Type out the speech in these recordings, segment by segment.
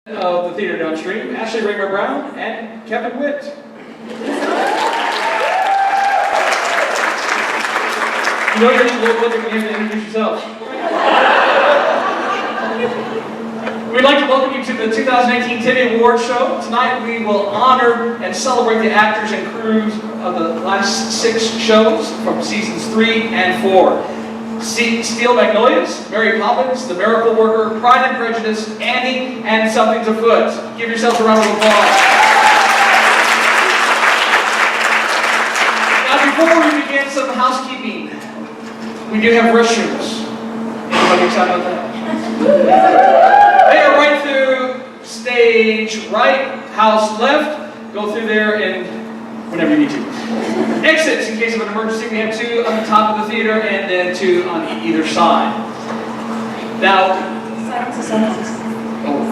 Of the theater downstream, Ashley Raymer-Brown and Kevin Witt. You know you're in local, you have to introduce yourself. We'd like to welcome you to the 2018 Tybbies Award Show. Tonight we will honor and celebrate the actors and crews of the last 6 shows from seasons 3 and 4. Steel Magnolias, Mary Poppins, The Miracle Worker, Pride and Prejudice, Annie, and Something's Afoot. Give yourselves a round of applause. Now before we begin some housekeeping, we do have restrooms. Anybody excited about that? They are right through stage right, house left. Go through there and whenever you need to. Exits, in case of an emergency, we have 2 on the top of the theater and then 2 on either side. Now, Silence. Oh.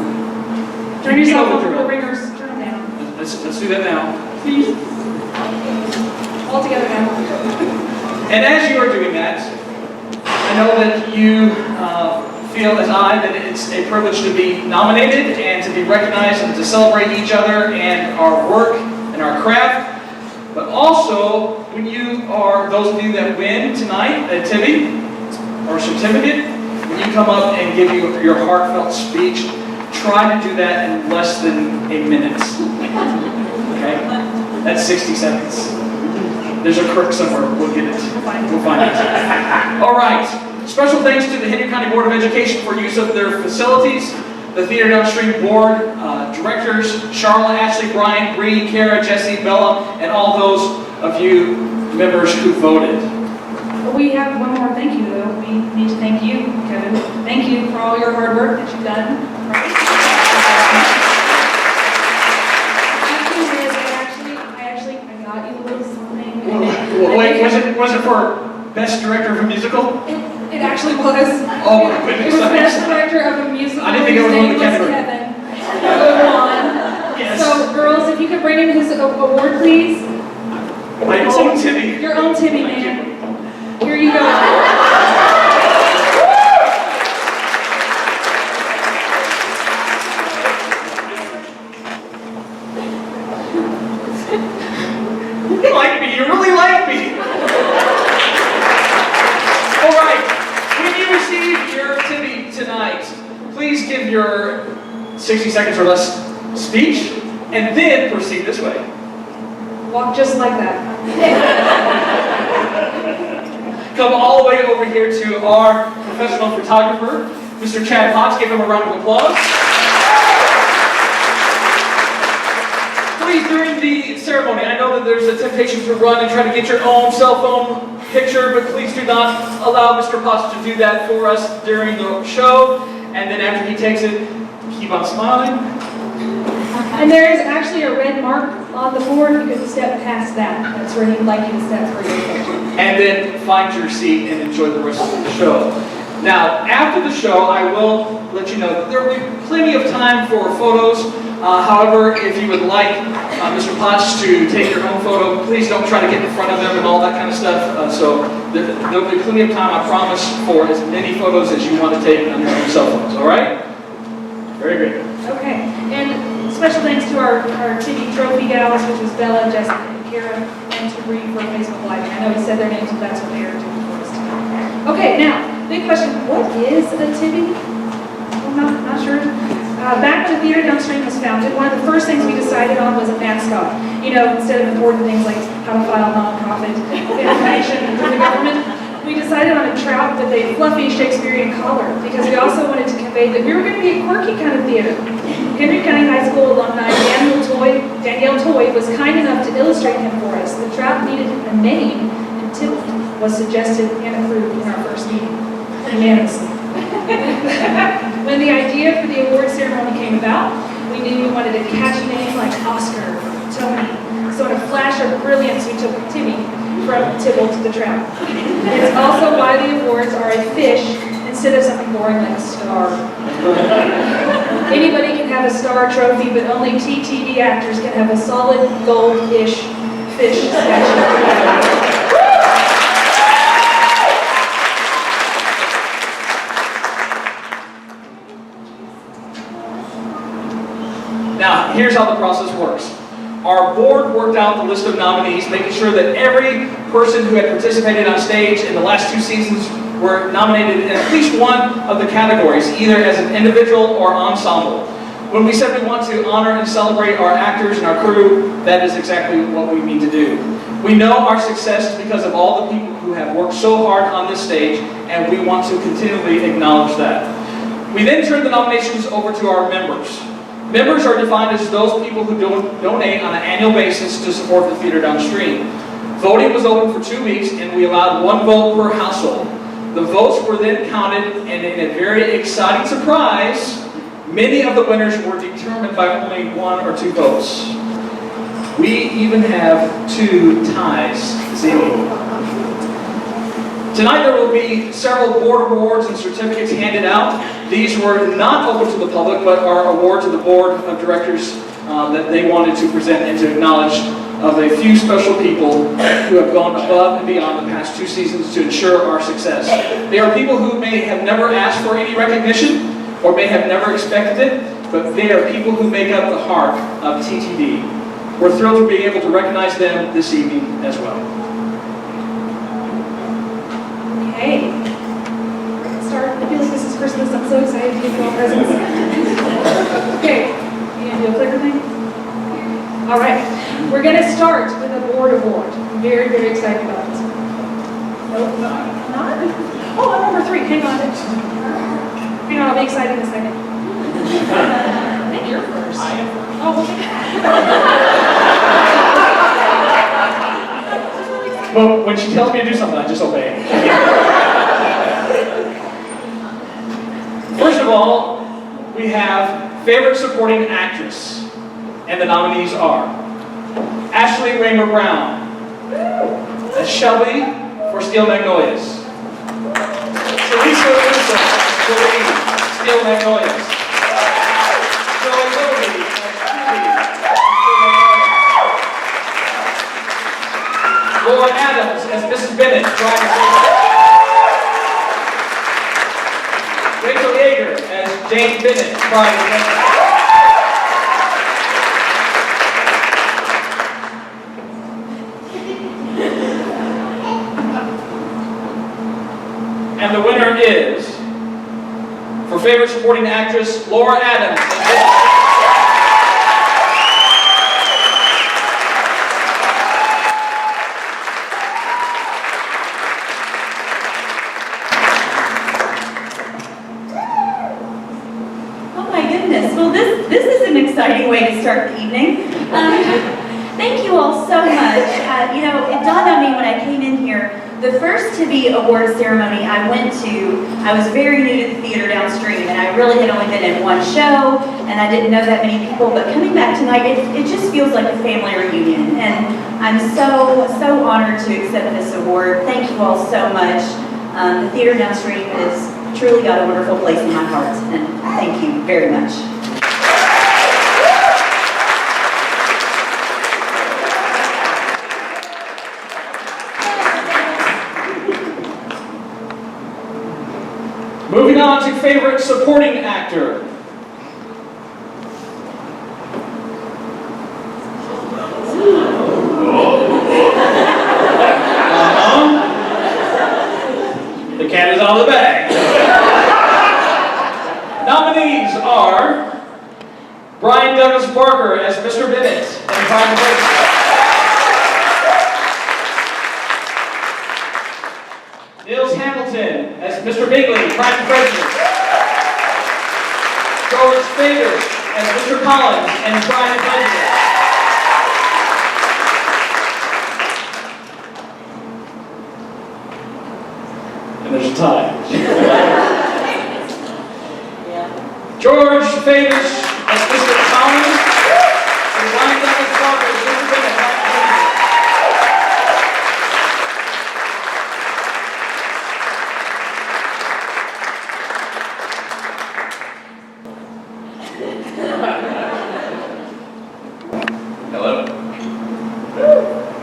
Turn yourself off for the ringers. Turn them down. Let's do that now. Please. All together now. And as you are doing that, I know that you feel as I that it's a privilege to be nominated and to be recognized and to celebrate each other and our work and our craft. But also, when you are, those of you that win tonight at Tybby or certificate, when you come up and give your heartfelt speech, try to do that in less than a minute. Okay? That's 60 seconds. There's a crook somewhere. We'll get it. We'll find it. All right. Special thanks to the Henry County Board of Education for use of their facilities. The Theater Downstream Board, directors, Charlotte, Ashley, Brian, Bree, Kara, Jesse, Bella, and all those of you members who voted. We have one more thank you, though. We need to thank you, Kevin. Thank you for all your hard work that you've done. Right? I got you a little something. Well, wait, was it for Best Director of a Musical? It actually was. Oh my goodness. It was Best Director of a Musical. I didn't think it was one of the categories. Kevin. Yes. So, girls, if you could bring him his award, please. My own Tybby. Your own Tybby, man. Here you go. You like me. You really like me. All right. When you receive your Tybby tonight, please give your 60 seconds or less speech, and then proceed this way. Walk just like that. Come all the way over here to our professional photographer, Mr. Chad Potts. Give him a round of applause. Please, during the ceremony, I know that there's a temptation to run and try to get your own cell phone picture, but please do not allow Mr. Potts to do that for us during the show. And then after he takes it, keep on smiling. And there is actually a red mark on the board. You can step past that. That's where he'd like you to step for your picture. And then find your seat and enjoy the rest of the show. Now, after the show, I will let you know that there will be plenty of time for photos. However, if you would like Mr. Potts to take your own photo, please don't try to get in front of them and all that kind of stuff. So there will be plenty of time, I promise, for as many photos as you want to take on your own cell phones. All right? Very great. Okay. And special thanks to our Tybby trophy gals, which was Bella, Jessica, and Kara, and to Bree for Facebook Live. I know we said their names, but that's what they are doing for us tonight. Okay, now, big question. What is a Tybby? I'm not sure. Back when the Theater Downstream was founded, one of the first things we decided on was a mascot. You know, instead of important things like how to file nonprofit information for the government, we decided on a trout with a fluffy Shakespearean collar because we also wanted to convey that we were going to be a quirky kind of theater. Henry County High School alumni Danielle Toy was kind enough to illustrate him for us. The trout needed a name, and Tybby was suggested and approved in our first meeting, unanimously. When the idea for the award ceremony came about, we knew we wanted a catchy name like Oscar, Tony. So in a flash of brilliance, we took Tybby from Tybble to the trout. It's also why the awards are a fish instead of something boring like a star. Anybody can have a star trophy, but only TTD actors can have a solid gold-ish fish statue. Now, here's how the process works. Our board worked out the list of nominees, making sure that every person who had participated on stage in the last 2 seasons were nominated in at least one of the categories, either as an individual or ensemble. When we said we want to honor and celebrate our actors and our crew, that is exactly what we mean to do. We know our success is because of all the people who have worked so hard on this stage, and we want to continually acknowledge that. We then turn the nominations over to our members. Members are defined as those people who donate on an annual basis to support the theater downstream. Voting was open for 2 weeks, and we allowed 1 vote per household. The votes were then counted, and in a very exciting surprise, many of the winners were determined by only 1 or 2 votes. We even have 2 ties this evening. Tonight there will be several board awards and certificates handed out. These were not open to the public, but are awards to the board of directors that they wanted to present and to acknowledge of a few special people who have gone above and beyond the past 2 seasons to ensure our success. They are people who may have never asked for any recognition or may have never expected it, but they are people who make up the heart of TTD. We're thrilled to be able to recognize them this evening as well. Okay. Let's start. I feel like this is Christmas. I'm so excited to give you all presents. Okay. You gonna do a clicker thing? All right. We're going to start with a board award. I'm very, very excited about this one. Nope, not. Oh, I'm number 3. Hang on. Hang on, I'll be excited in a second. I think you're first. I am first. Oh, okay. Well, when she tells me to do something, I just obey. First of all, we have Favorite Supporting Actress. And the nominees are Ashley Raymer-Brown as Shelby for Steel Magnolias. Teresa Wilson as Jillian, Steel Magnolias. Joey Willoughby as Julie, Steel Magnolias. Laura Adams as Mrs. Bennet, Bride of Rachael Yeager as Jane Bennet, Bride of Bennet. And the winner is, for Favorite Supporting Actress, Laura Adams. Oh my goodness, well this is an exciting way to start the evening. Thank you all so much. It dawned on me when I came in here, the first Tybbies Award Ceremony I went to, I was very new to the theater downstream, and I really had only been in 1 show, and I didn't know that many people, but coming back tonight, it just feels like a family reunion, and I'm so honored to accept this award. Thank you all so much. The theater downstream has truly got a wonderful place in my heart, and thank you very much. Moving on to Favorite Supporting Actor. The cat is out of the bag. Nominees are Brian Douglas Barker as Mr. Bennet and Pride and Prejudice. Nils Hamilton as Mr. Bingley, Pride and Prejudice. George Fabish as Mr. Collins and Pride and Prejudice. And there's a tie. George Fabish as Mr. Collins and Brian Douglas Barker as Mr. Bennet, Pride and Prejudice.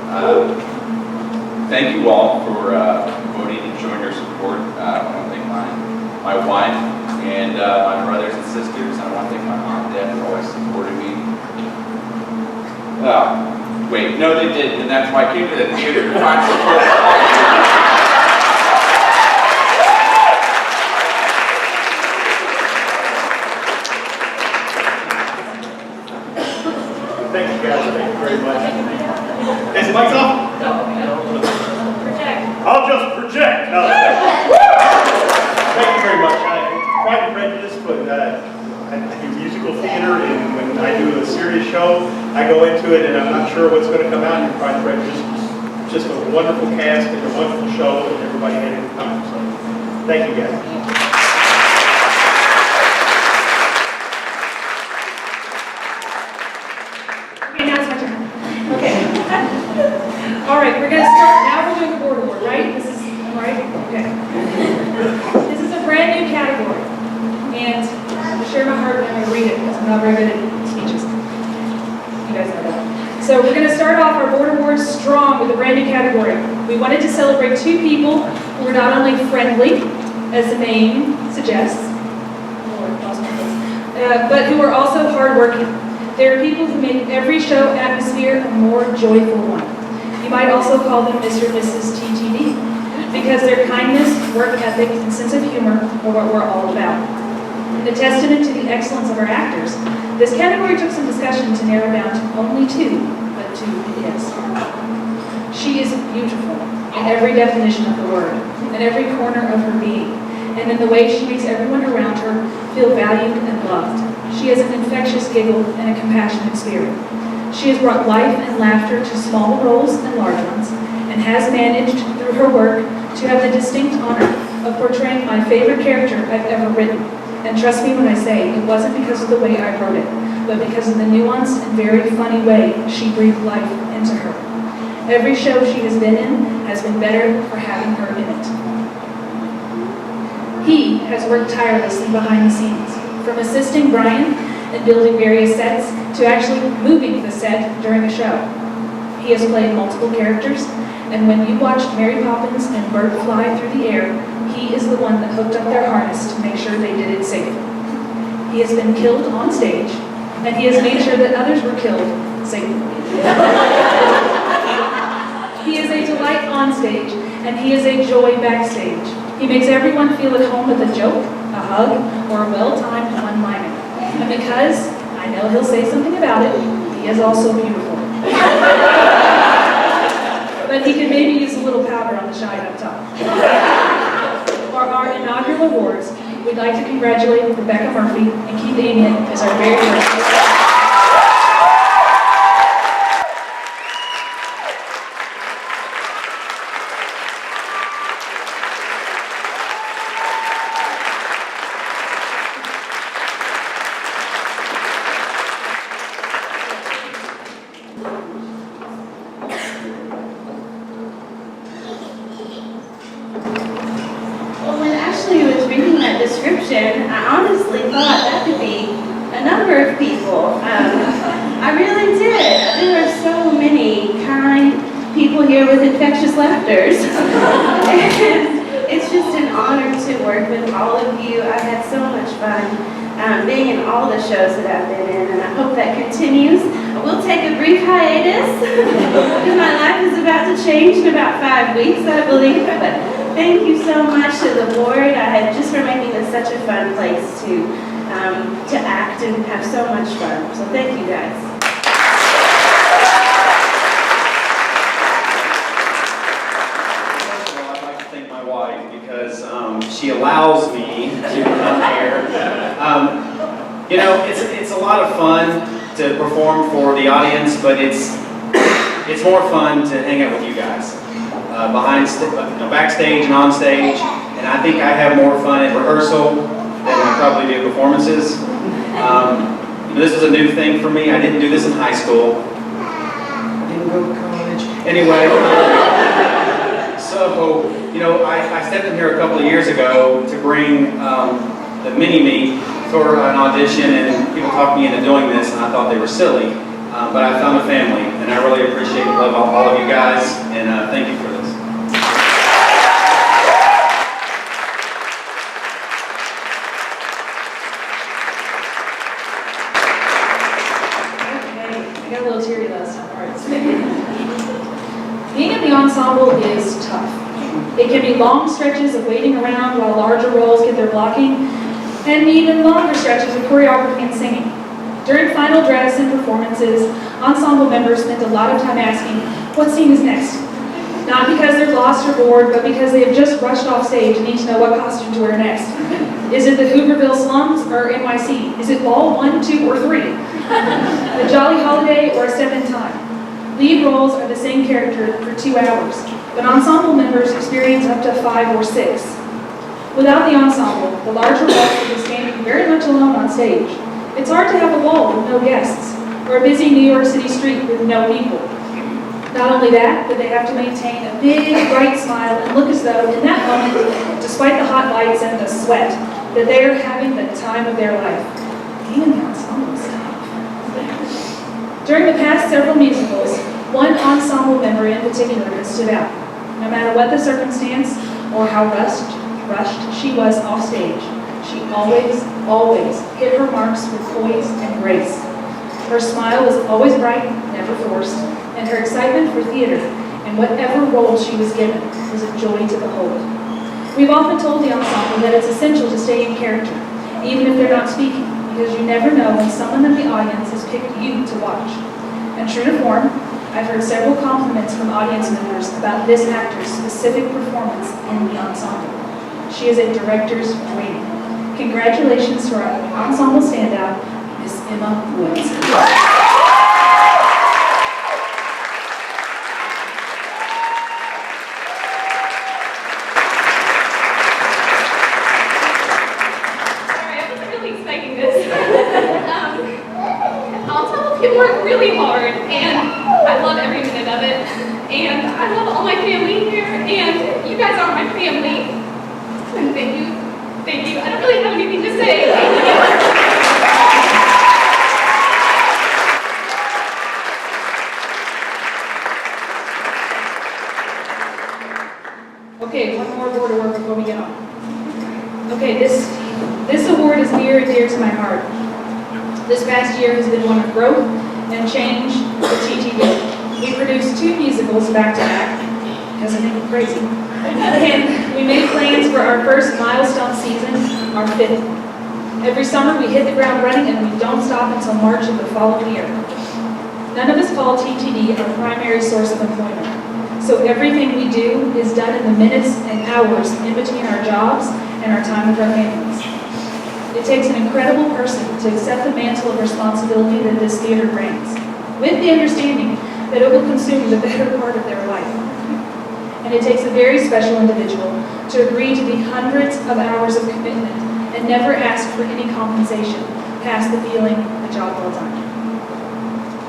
Hello. Thank you all for voting and showing your support. I want to thank my wife and my brothers and sisters. I want to thank my mom and dad for always supporting me. Wait, no they didn't, and that's why I came to the theater to find support. Thank you guys, thank you very much. Is the mic off? Project. I'll just project. No. Thank you very much. Pride and Prejudice, but I do musical theater, and when I do a serious show, I go into it and I'm not sure what's going to come out. And Pride and Prejudice is just a wonderful cast and a wonderful show, and everybody had a good time. So, thank you guys. All right, we're going to start. Now we're doing the board award, right? This is, right? Okay. This is a brand new category. And I'm going to share my heart and I'm going to read it because I'm not very good at speeches. You guys know that. So we're going to start off our board awards strong with a brand new category. We wanted to celebrate two people who were not only friendly, as the name suggests, but who are also hardworking. They are people who make every show atmosphere a more joyful one. You might also call them Mr. and Mrs. TTD, because their kindness, work ethic, and sense of humor are what we're all about. And a testament to the excellence of our actors, this category took some discussion to narrow down to only two, but two it is. She is beautiful in every definition of the word, in every corner of her being, and in the way she makes everyone around her feel valued and loved. She has an infectious giggle and a compassionate spirit. She has brought life and laughter to small roles and large ones, and has managed, through her work, to have the distinct honor of portraying my favorite character I've ever written. And trust me when I say, it wasn't because of the way I wrote it, but because of the nuanced and very funny way she breathed life into her. Every show she has been in has been better for having her in it. He has worked tirelessly behind the scenes, from assisting Brian in building various sets to actually moving the set during a show. He has played multiple characters, and when you watched Mary Poppins and Bert fly through the air, he is the one that hooked up their harness to make sure they did it safely. He has been killed on stage, and he has made sure that others were killed safely. He is a delight on stage, and he is a joy backstage. He makes everyone feel at home with a joke, a hug, or a well-timed one-liner. And because I know he'll say something about it, he is also beautiful. But he could maybe use a little powder on the shine up top. For our inaugural awards, we'd like to congratulate Rebekah Murphy and Keith Amiott as our very first. I honestly thought that could be a number of people. I really did. There are so many kind people here with infectious laughters. And it's just an honor to work with all of you. I've had so much fun being in all the shows that I've been in, and I hope that continues. I will take a brief hiatus because my life is about to change in about 5 weeks, I believe. But thank you so much to the board. Just for making this such a fun place to act and have so much fun. So thank you guys. Well, I'd like to thank my wife because she allows me to come here. You know, it's a lot of fun to perform for the audience, but it's more fun to hang out with you guys. Backstage and on stage, and I think I have more fun at rehearsal than I probably do performances. This is a new thing for me. I didn't do this in high school. I didn't go to college. Anyway, so, you know, I stepped in here a couple of years ago to bring the mini-me for an audition, and people talked me into doing this, and I thought they were silly. But I found a family, and I really appreciate and love all of you guys, and thank you for this. a little teary last time. All right. Being in the ensemble is tough. It can be long stretches of waiting around while larger roles get their blocking, and even longer stretches of choreography and singing. During final drafts and performances, ensemble members spend a lot of time asking, what scene is next? Not because they're lost or bored, but because they have just rushed off stage and need to know what costume to wear next. Is it the Hooverville slums or NYC? Is it ball 1, 2, or 3? A jolly holiday or a step in time? Lead roles are the same character for 2 hours, but ensemble members experience up to 5 or 6. Without the ensemble, the larger roles will be standing very much alone on stage. It's hard to have a wall with no guests, or a busy New York City street with no people. Not only that, but they have to maintain a big, bright smile and look as though, in that moment, despite the hot lights and the sweat, that they are having the time of their life. Being in the ensemble is tough. During the past several musicals, one ensemble member in particular has stood out. No matter what the circumstance or how rushed she was off stage, she always hit her marks with poise and grace. Her smile was always bright, never forced, and her excitement for theater and whatever role she was given was a joy to behold. We've often told the ensemble that it's essential to stay in character, even if they're not speaking, because you never know when someone in the audience has picked you to watch. And true to form, I've heard several compliments from audience members about this actor's specific performance in the ensemble. She is a director's dream. Congratulations to our ensemble standout, Miss Emma Woods. It worked really hard, and I love every minute of it, and I love all my family here, and you guys are my family, and thank you, I don't really have anything to say. Okay, one more board of work before we get on. Okay, this award is near and dear to my heart. This past year has been one of growth and change for TTD. We produced 2 musicals back-to-back, because I think we're crazy. And we made plans for our first milestone season, our 5th. Every summer we hit the ground running and we don't stop until March of the following year. None of us call TTD our primary source of employment. So everything we do is done in the minutes and hours in between our jobs and our time with our families. It takes an incredible person to accept the mantle of responsibility that this theater brings, with the understanding that it will consume the better part of their life. And it takes a very special individual to agree to the hundreds of hours of commitment and never ask for any compensation past the feeling a job well done.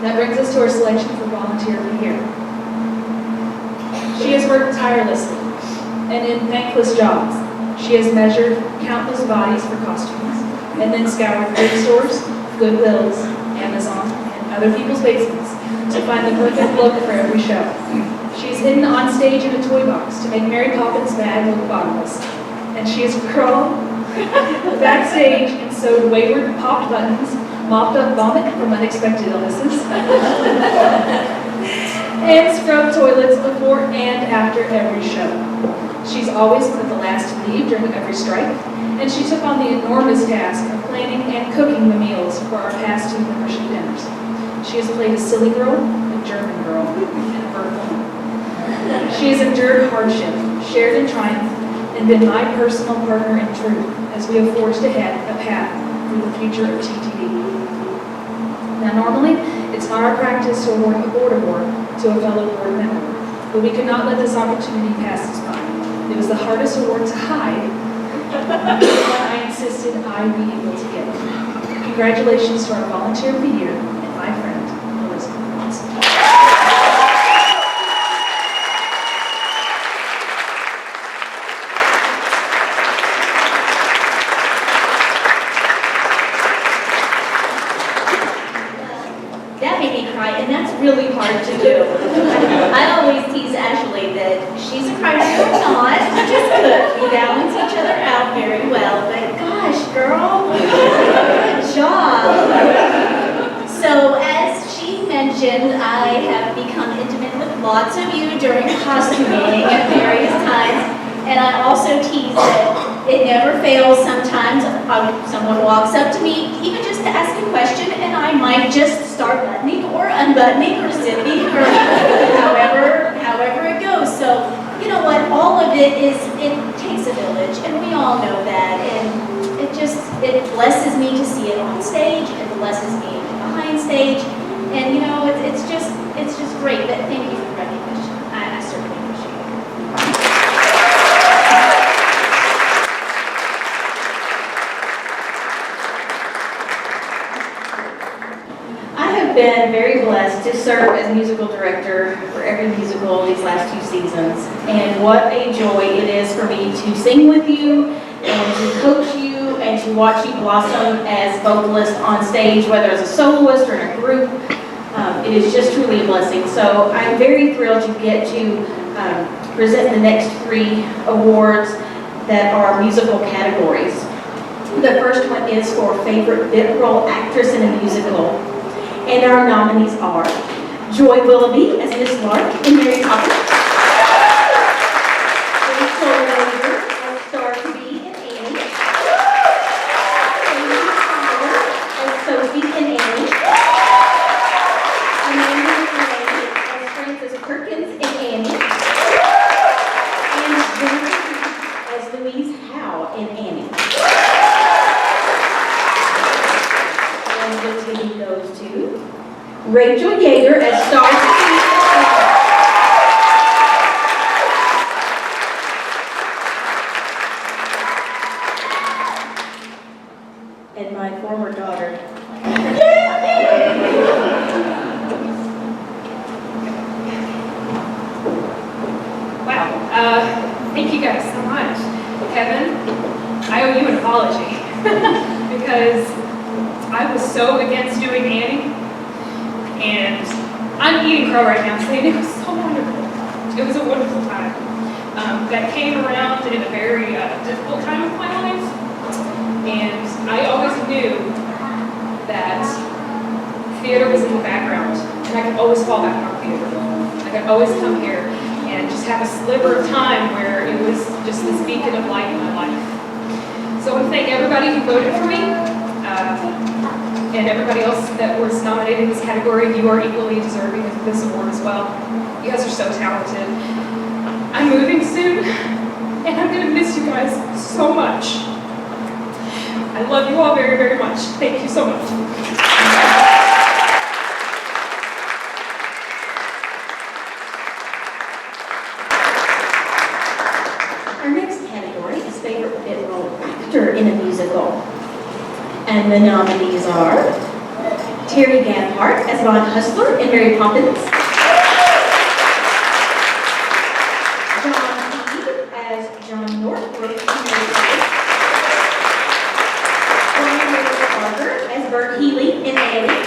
That brings us to our selection for Volunteer of the Year. She has worked tirelessly and in thankless jobs. She has measured countless bodies for costumes, and then scoured thrift stores, Goodwills, Amazon, and other people's basements to find the perfect look for every show. She's hidden on stage in a toy box to make Mary Poppins' bag look bottomless. And she has crawled backstage and sewed wayward popped buttons, mopped up vomit from unexpected illnesses, and scrubbed toilets before and after every show. She's always been the last to leave during every strike, and she took on the enormous task of planning and cooking the meals for our past 2 membership dinners. She has played a silly girl, a German girl, and a bird woman. She has endured hardship, shared in triumph, and been my personal partner in truth as we have forged ahead a path for the future of TTD. Now normally, it's our practice to award a board award to a fellow board member, but we could not let this opportunity pass us by. It was the hardest award to hide, but one I insisted I be able to get. Congratulations to our Volunteer of the Year and my friend, Elizabeth Watson. That made me cry, and that's really hard to do. I always tease Ashley that she's a crier, I'm not. We just cook. We balance each other out very well, but gosh, girl, good job. So as she mentioned, lots of you during costuming at various times, and I also tease that it never fails. Sometimes someone walks up to me, even just to ask a question, and I might just start buttoning or unbuttoning or zipping or however it goes. So, you know what, all of it takes a village, and we all know that, and it blesses me to see it on stage, it blesses me behind stage, and you know, it's just great. But thank you for the recognition. I certainly appreciate it. I have been very blessed to serve as musical director for every musical these last 2 seasons, and what a joy it is for me to sing with you and to coach you and to watch you blossom as vocalists on stage, whether as a soloist or in a group. It is just truly a blessing. So I'm very thrilled to get to present the next 3 awards that are musical categories. The first one is for Favorite Bit Role Actress in a Musical. And our nominees are Joy Willoughby as Miss Lark in Mary Poppins, Rachael as Star to Be in Annie, as Sophie in Annie, Amanda as Frances Perkins in Annie, and Jennifer as Louise Howe in Annie. And the team goes to Rachel Yeager as Star to Be and my former daughter. Wow. Thank you guys so much. Kevin, I owe you an apology because I was so against doing Annie, and I'm eating crow right now, saying it was so wonderful. It was a wonderful time. That came around in a very difficult time of my life, and I always knew that theater was in the background, and I could always fall back on theater. I could always come here and just have a sliver of time where it was just this beacon of light in my life. So I want to thank everybody who voted for me, and everybody else that was nominated in this category. You are equally deserving of this award as well. You guys are so talented. I'm moving soon, and I'm going to miss you guys so much. I love you all very, very much. Thank you so much. Our next category is Favorite Bit Role Actor in a Musical. And the nominees are Terry Gabhart as Von Hustler in Mary Poppins, John Peed as John Northbrook in Mary Poppins, Brian Carter as Bert Healy in Annie,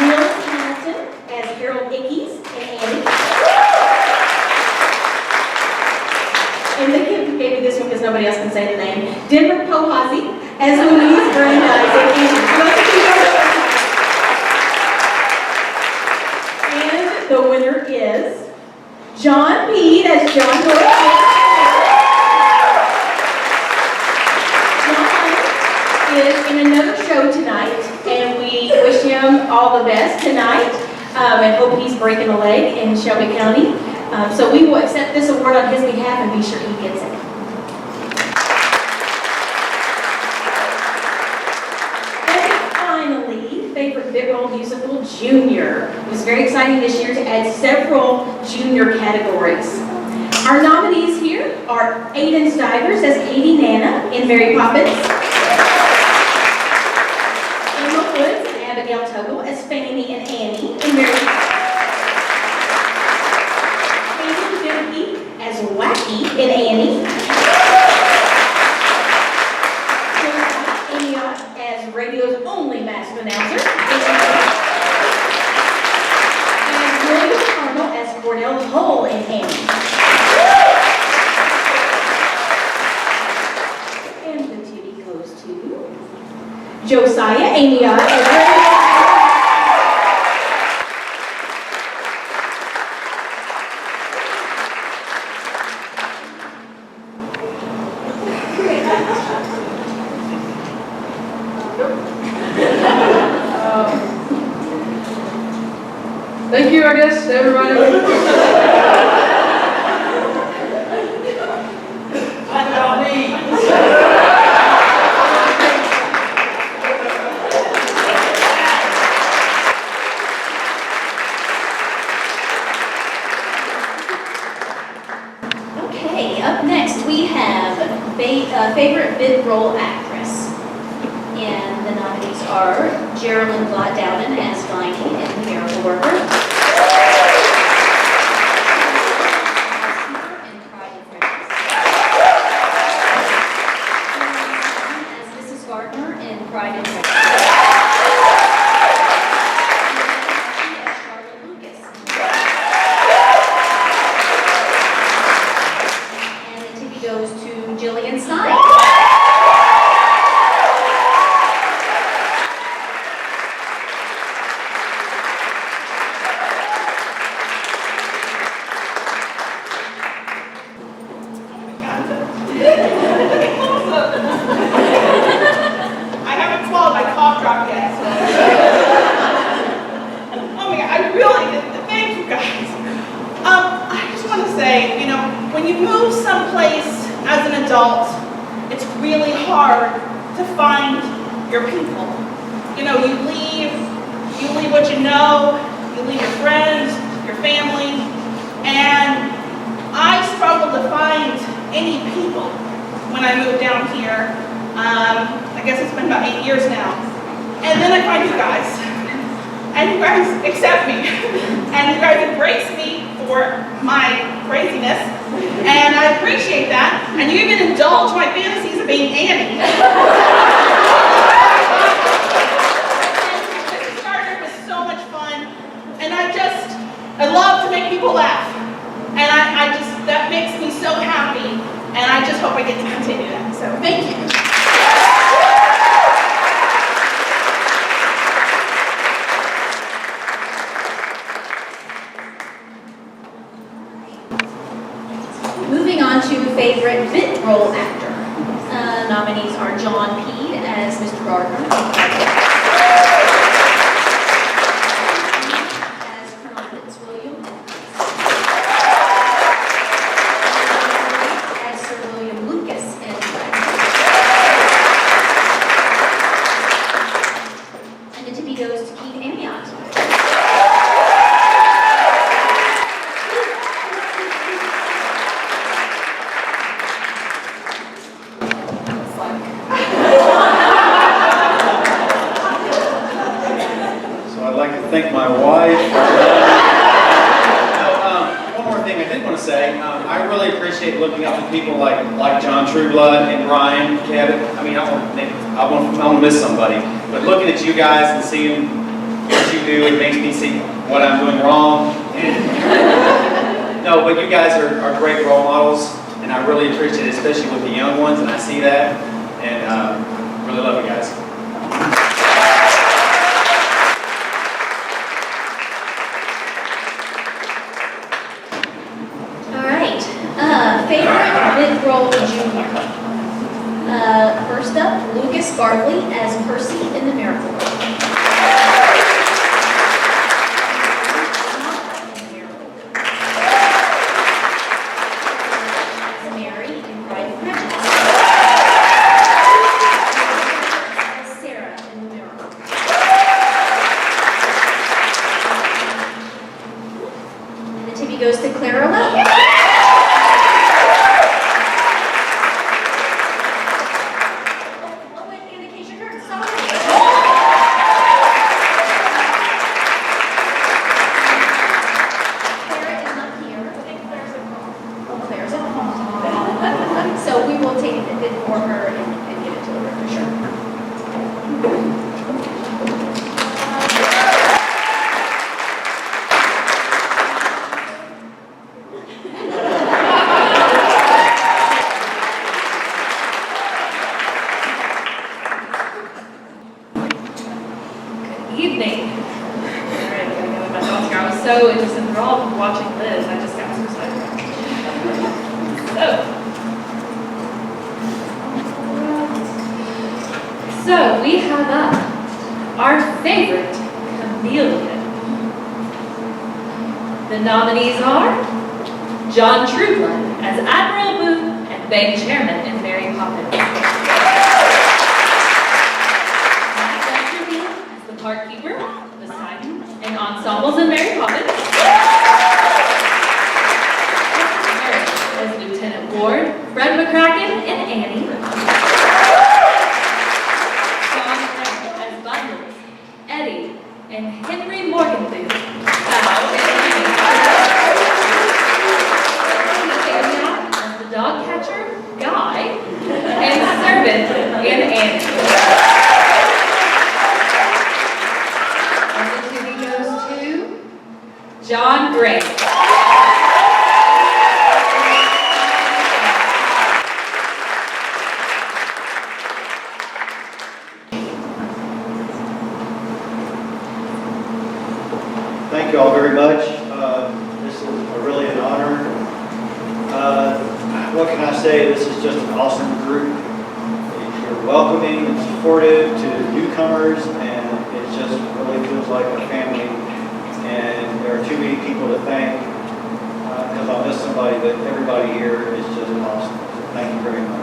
Neil Hamilton as Harold Ickes in Annie. And they gave me this one because nobody else can say the name. Denver Pohasi as Louise Brandeis in Annie. And the winner is John Peed as John Northbrook. John is in another show tonight, and we wish him all the best tonight, and hope he's breaking a leg in Shelby County. So we will accept this award on his behalf and be sure he gets it. And finally, Favorite Bit Role Musical Junior. It was very exciting this year to add several junior categories. Our nominees here are Aiden Stivers as Katie Nana in Mary Poppins, Emma Woods and Abigail Tuggle as Fanny and Annie in Mary Poppins, as Wacky in Annie, Amiott as radio's only masked announcer, and William Carmel as Cordell Hull in Annie. And the titty goes to Josiah Amiott as Thank you, I guess, everybody. Okay, up next we have favorite mid-role actress. And the nominees are Geraldine Dowden as Stein in The Miracle Worker. In Pride and Prejudice. As Mrs. Gardiner in Pride and Prejudice. Goes to Jillian Stein. I haven't swallowed my cough drop yet, so. Oh my God, I really, thank you guys. I just want to say, when you move someplace as an adult, it's really hard to find your people. You leave what you know, you leave your friends, your family, and I struggled to find any people when I moved down here. I guess it's been about 8 years now. And then I find you guys. And you guys accept me. And you guys embrace me for my craziness. And I appreciate that. And you even indulge my fantasies of being Annie. This Gardiner was so much fun. And I love to make people laugh. And that makes me so happy. And I just hope I get to continue that. So thank you. Moving on to favorite bit role actor. Nominees are John Peed as Mr. Gardiner. As Colonel Fitzwilliam. As Sir William Lucas in and the tippy goes to Keith Amiott. Thank my wife. One more thing I did want to say. I really appreciate looking up to people like John Trueblood and Brian, Kevin. I mean, I want to miss somebody, but looking at you guys and seeing what you do, it makes me see what I'm doing wrong. No, but you guys are great role models, and I really appreciate it, especially with the young ones, and I see that, and really love you guys. Favorite mid-role junior. First up, Lucas Bartley as Percy in The Miracle Worker. As Mary in Pride and Prejudice. As Sarah in The Miracle. And the tippy goes to Clara Welch. So just enthralled with watching Liz, I just got so excited. So, So we have up our favorite chameleon. The nominees are John Trueblood as Admiral Booth and Bank Chairman in Mary Poppins. Matt Westerfield as the Park Keeper, the Stein, and Ensembles in Mary Poppins. As Lieutenant Ward, Fred McCracken, and Annie. John Brown as Bundles, Eddie, and Henry Morganthau. Amiott as the dog catcher, Guy, and servant, and Annie. And the TV goes to John Gray. Thank you all very much. This is really an honor. What can I say? This is just an awesome group. You're welcoming and supportive to newcomers, and it just really feels like a family. And there are too many people to thank because I'll miss somebody, but everybody here is just awesome. So thank you very much.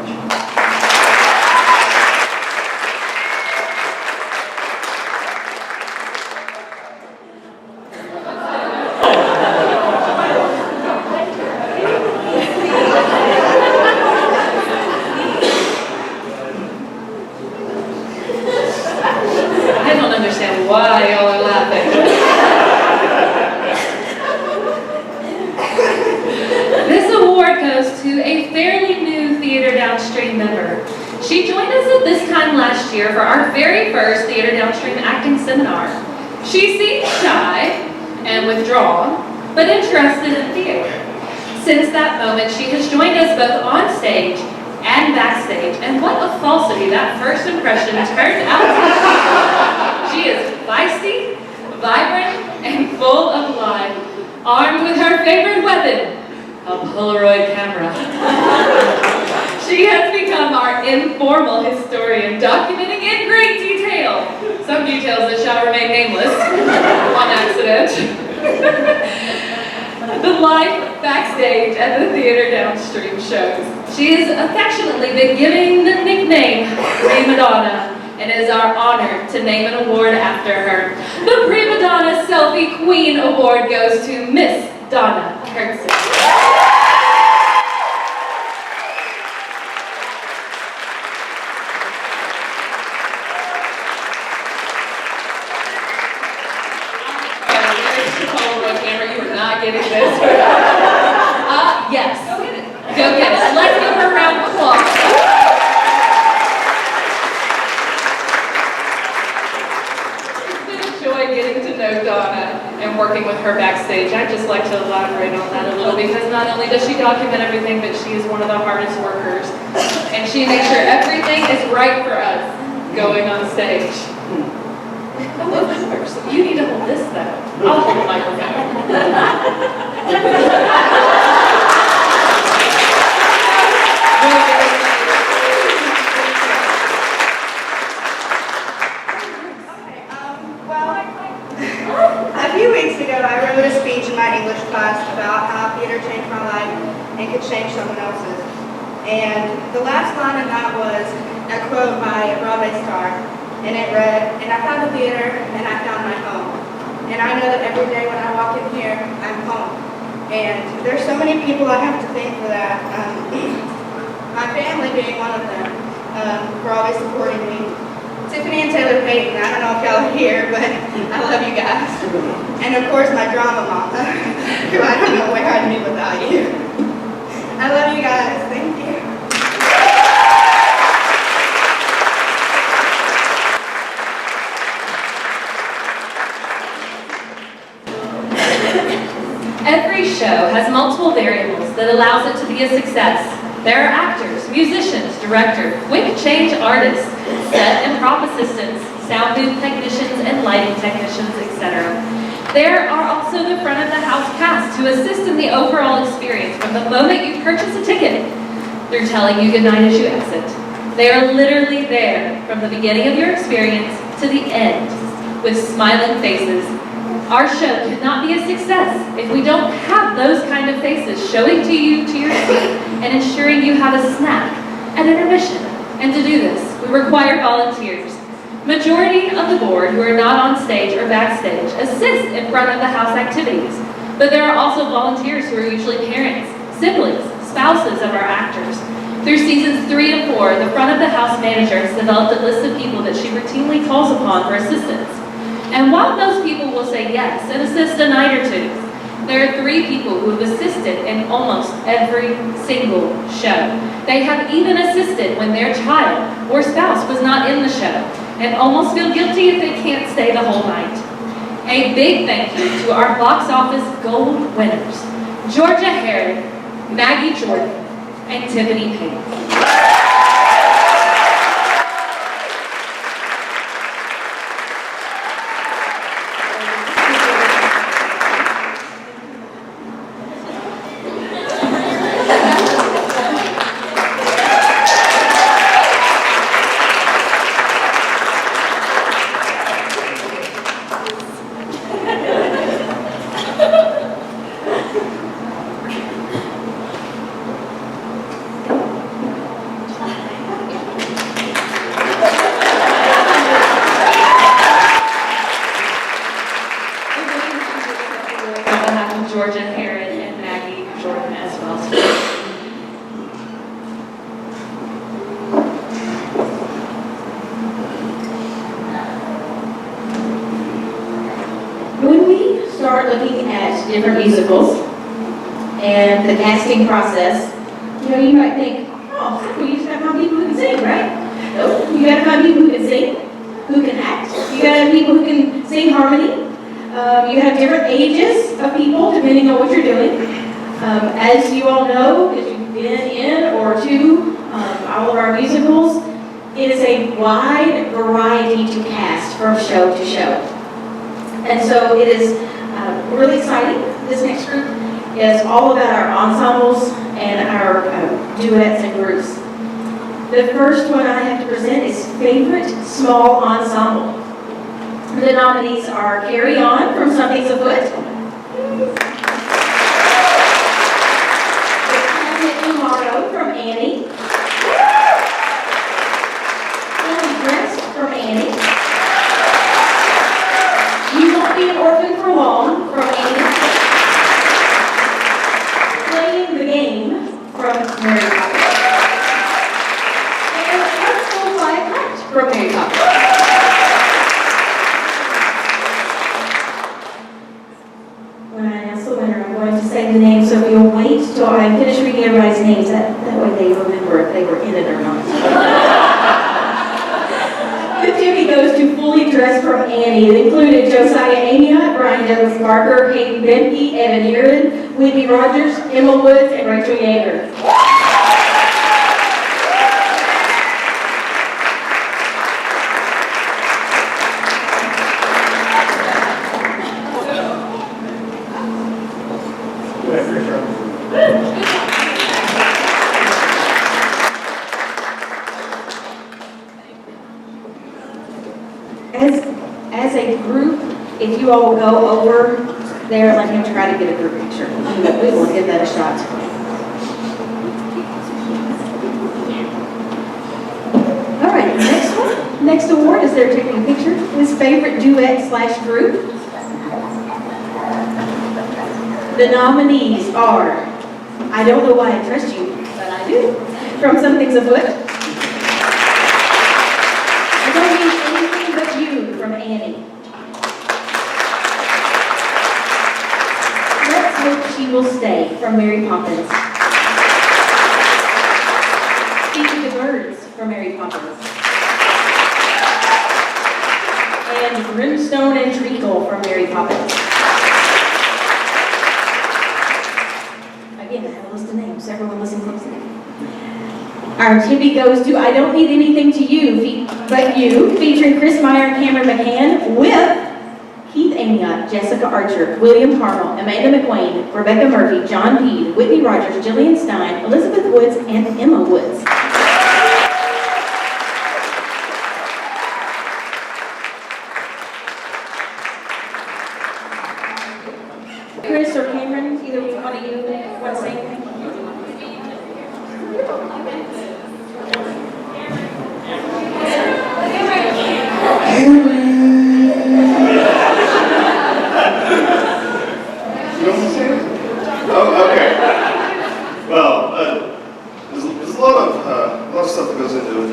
Why y'all are laughing? This award goes to a fairly new Theater Downstream member. She joined us at this time last year for our very first Theater Downstream acting seminar. She seemed shy and withdrawn, but interested in theater. Since that moment, she has joined us both on stage and backstage, and what a falsity that first impression turned out to be. She is feisty, vibrant, and full of life, armed with her favorite weapon, a Polaroid camera. She has become our informal historian, documenting in great detail some details that shall remain nameless on accident. The life backstage at the Theater Downstream shows. She has affectionately been given the nickname Prima Donna, and it is our honor to name an award after her. The Prima Donna Selfie Queen Award goes to Miss Donna Kurtz. You are not getting this. Yes. Go get it. Go get it. Let's give her a round of applause. Getting to know Donna and working with her backstage. I'd just like to elaborate on that a little, because not only does she document everything, but she is one of the hardest workers. And she makes sure everything is right for us going on stage. You need to hold this though. I'll hold the microphone. A few weeks ago, I wrote a speech in my English class about how theater changed my life and could change someone else's. And the last line in that was a quote by a Broadway star, and it read, "And I found the theater, and I found my home." And I know that every day when I walk in here, I'm home. And there's so many people I have to thank for that. My family being one of them, for always supporting me. Tiffany and Taylor Payton, I don't know if y'all are here, but I love you guys. And of course my drama mama, who I don't know where I'd be without you. I love you guys, thank you. Every show has multiple variables that allows it to be a success. There are actors, musicians, director, quick change artists, set and prop assistants, sound booth technicians, and lighting technicians, etc. There are also the front of the house cast to assist in the overall experience from the moment you purchase a ticket through telling you goodnight as you exit. They are literally there from the beginning of your experience to the end with smiling faces. Our show could not be a success if we don't have those kind of faces showing to you to your seat and ensuring you have a snack at intermission. And to do this, we require volunteers. Majority of the board who are not on stage or backstage assist in front of the house activities, but there are also volunteers who are usually parents, siblings, spouses of our actors. Through seasons 3 and 4, the front of the house manager has developed a list of people that she routinely calls upon for assistance. And while most people will say yes and assist a night or two, there are 3 people who have assisted in almost every single show. They have even assisted when their child or spouse was not in the show and almost feel guilty if they can't stay the whole night. A big thank you to our box office gold winners, Georgia Herod, Maggie Jordan, and Tiffany Payne. Different musicals and the casting process, you might think, oh, we used to have people who can sing, right? No, you gotta find people who can sing, who can act. You gotta have people who can sing harmony. You have different ages of people depending on what you're doing. As you all know, because you've been in or to all of our musicals, it is a wide variety to cast from show to show. And so it is really exciting. This next group is all about our ensembles and our duets and groups. The first one I have to present is Favorite Small Ensemble. The nominees are Carry On from Something's Afoot, Tomorrow from Annie, Fully Dressed from Annie, You Won't Be an Orphan for Long from Annie, Playing the Game from Mary Poppins, and Hurtful by a Cat from Mary Poppins. When I announce the winner, I'm going to say the name, so if you'll wait till I finish reading everybody's names, that way they remember if they were in it or not. The Timmy goes to Fully Dressed from Annie. It included Josiah Amiott, Brian Douglas Barker, Hayden Benke, Evan Yeager, Whitney Rogers, Emma Woods, and Rachel Yeager. As a group, if you all will go over there, let him try to get a group picture. We will give that a shot. All right, next one. Next award, as they're taking a picture, is Favorite Duet/Group. The nominees are I Don't Know Why I Trust You, but I Do, from Something's Afoot. I Don't Need Anything But You, from Annie. Let's Hope She Will Stay, from Mary Poppins. Speak of the Birds, from Mary Poppins. And Brimstone and Treacle, from Mary Poppins. Again, I have a list of names, so everyone listen closely. Our Tibby goes to I Don't Need Anything to You, But You, featuring Chris Meyer and Cameron McCann, with Keith Amiott, Jessica Archer, William Harmel, Amanda McWayne, Rebekah Murphy, John Peed, Whitney Rogers, Jillian Stein, Elizabeth Woods, and Emma Woods.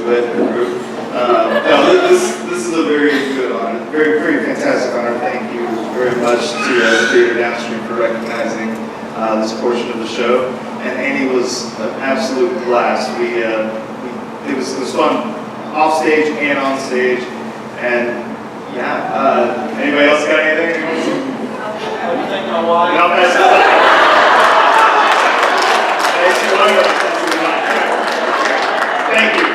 duet or group. No, this is a very good honor, very, very fantastic honor. Thank you very much to the Theater Downstream for recognizing this portion of the show. And Annie was an absolute blast. It was fun off stage and on stage. And yeah, anybody else got anything? What do you think my wife? No, that's Thank you.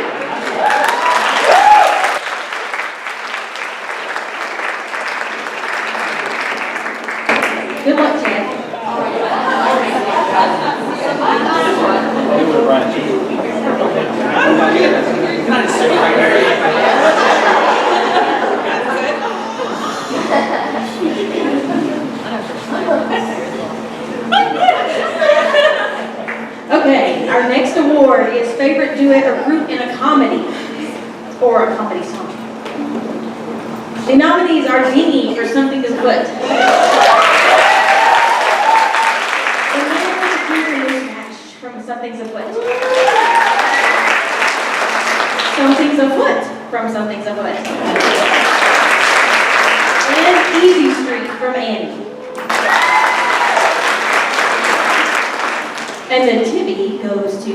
Good luck, Chad. Okay, our next award is favorite duet or group in a comedy or a comedy song. The nominees are Dinghy for Something Is Afoot. The Mismatch from Something's Afoot. Something's Afoot from Something's Afoot. And Easy Street from Annie. And the Tibby goes to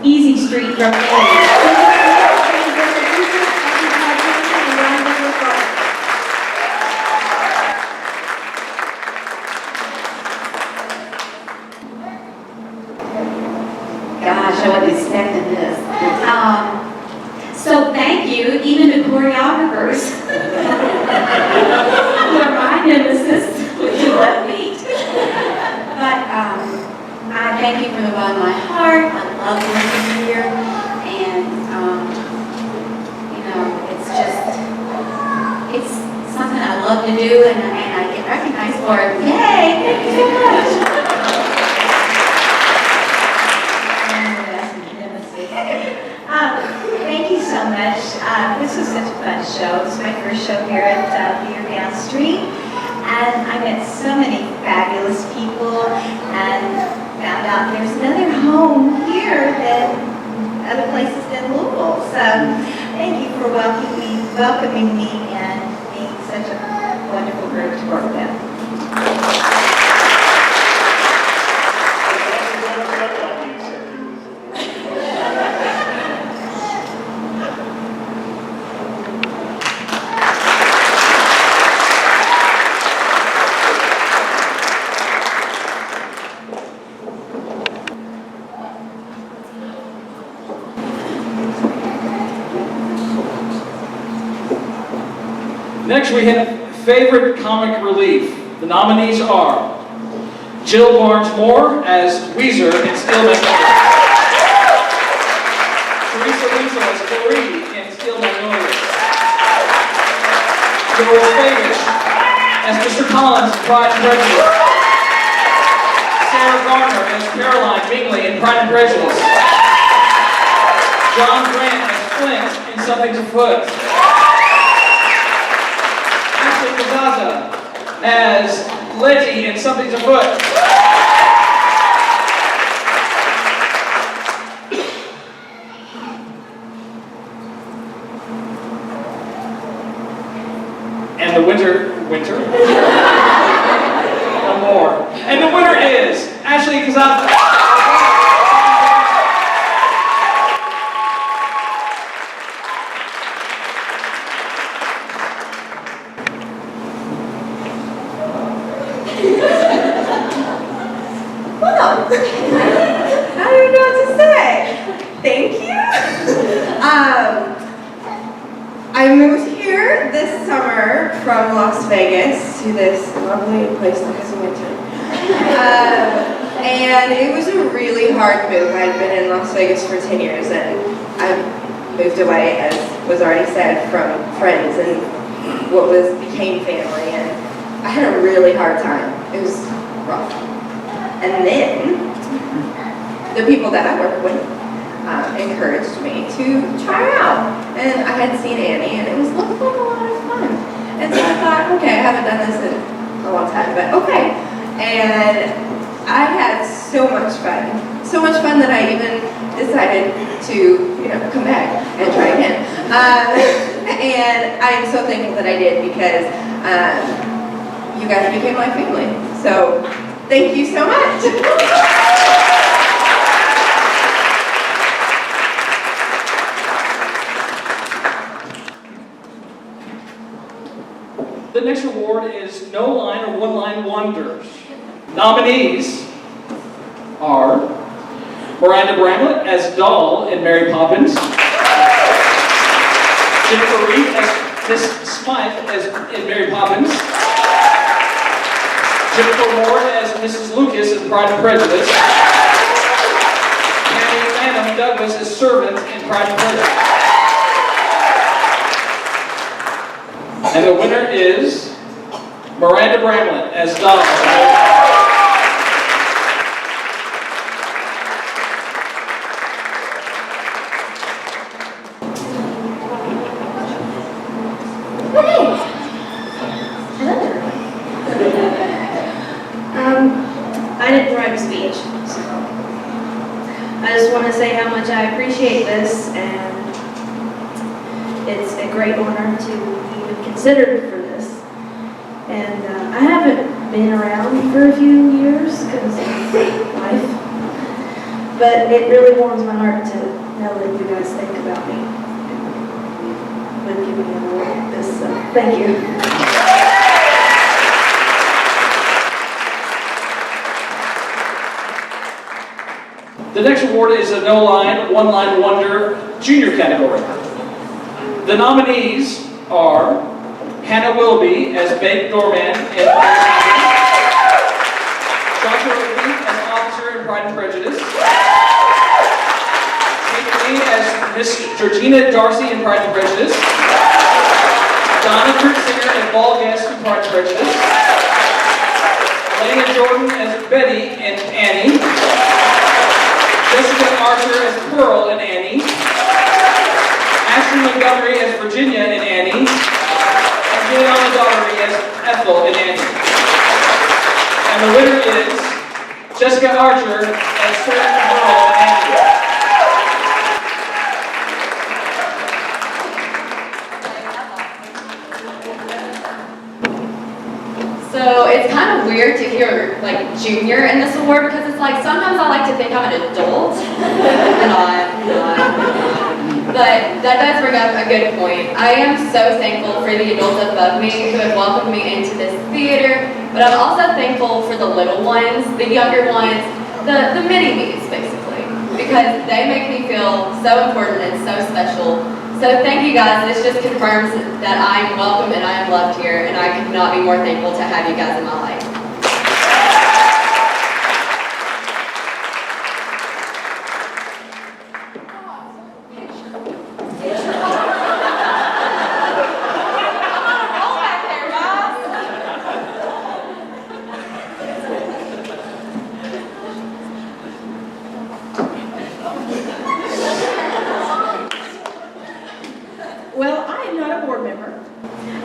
Easy Street from Annie. Gosh, I wasn't expecting this. So thank you, even to choreographers. Who are my nemesis, which you let meet. But I thank you from the bottom of my heart. I love working here. And, it's something I love to do, and I get recognized for it. Yay! Thank you so much. Thank you so much. This was such a fun show. This is my first show here at Theater Downstream. And I met so many fabulous people and found out there's another home here than other places than Louisville. So thank you for welcoming me and being such a wonderful group to work with. Next we have favorite comic relief. The nominees are Jill Barnes-Moore as Weezer in Steel Magnolias. Teresa Weasel as Clarie in Steel Magnolias. Joel Fabish as Mr. Collins in Pride and Prejudice. Sarah Gardiner as Caroline Bingley in Pride and Prejudice. John Grant as Flint in Something's Afoot. As Letty in Something's Afoot. And the winner? No more. And the winner is Ashley Kazaza. I don't even know what to say. Thank you. I moved here this summer from Las Vegas to this lovely place that has a winter. And it was a really hard move. I'd been in Las Vegas for 10 years and I moved away, as was already said, from friends and what became family. And I had a really hard time. It was rough. And then the people that I work with encouraged me to try out. And I had seen Annie and it looked like a lot of fun. And so I thought, okay, I haven't done this in a long time, but okay. And I had so much fun. So much fun that I even decided to, come back and try again. And I'm so thankful that I did because you guys became my family. So thank you so much. The next award is No Line or One Line Wonders. Nominees are Miranda Bramlett as Doll in Mary Poppins, Jennifer Reed as Miss Smythe as in Mary Poppins, Jennifer Moore as Mrs. Lucas in Pride and Prejudice, Tammy Lanham Douglas as Servant in Pride and Prejudice. And the winner is Miranda Bramlett as Doll. I didn't write a speech, so I just want to say how much I appreciate this, and it's a great honor to be considered for this. And I haven't been around for a few years because of life, but it really warms my heart to know that you guys think about me when giving me an award like this. So thank you. The next award is a No Line, One Line Wonder Junior category. The nominees are Hannah Willoughby as Bank Doorman in Joshua Willoughby as Officer in Pride and Prejudice, Kate Lee as Miss Georgina Darcy in Pride and Prejudice, Donna Kurtzinger as Ball Guest in Pride and Prejudice, Lena Jordan as Betty in Annie, Jessica Archer as Pearl in Annie, Ashley Montgomery as Virginia in Annie, and Juliana Daugherty as Ethel in Annie. And the winner is Jessica Archer as Servant Pearl in Annie. So it's kind of weird to hear like junior in this award because it's like sometimes I like to think I'm an adult and I'm not. But that does bring up a good point. I am so thankful for the adults above me who have welcomed me into this theater, but I'm also thankful for the little ones, the younger ones, the mini-me's basically, because they make me feel so important and so special. So thank you guys. This just confirms that I am welcome and I am loved here, and I could not be more thankful to have you guys in my life.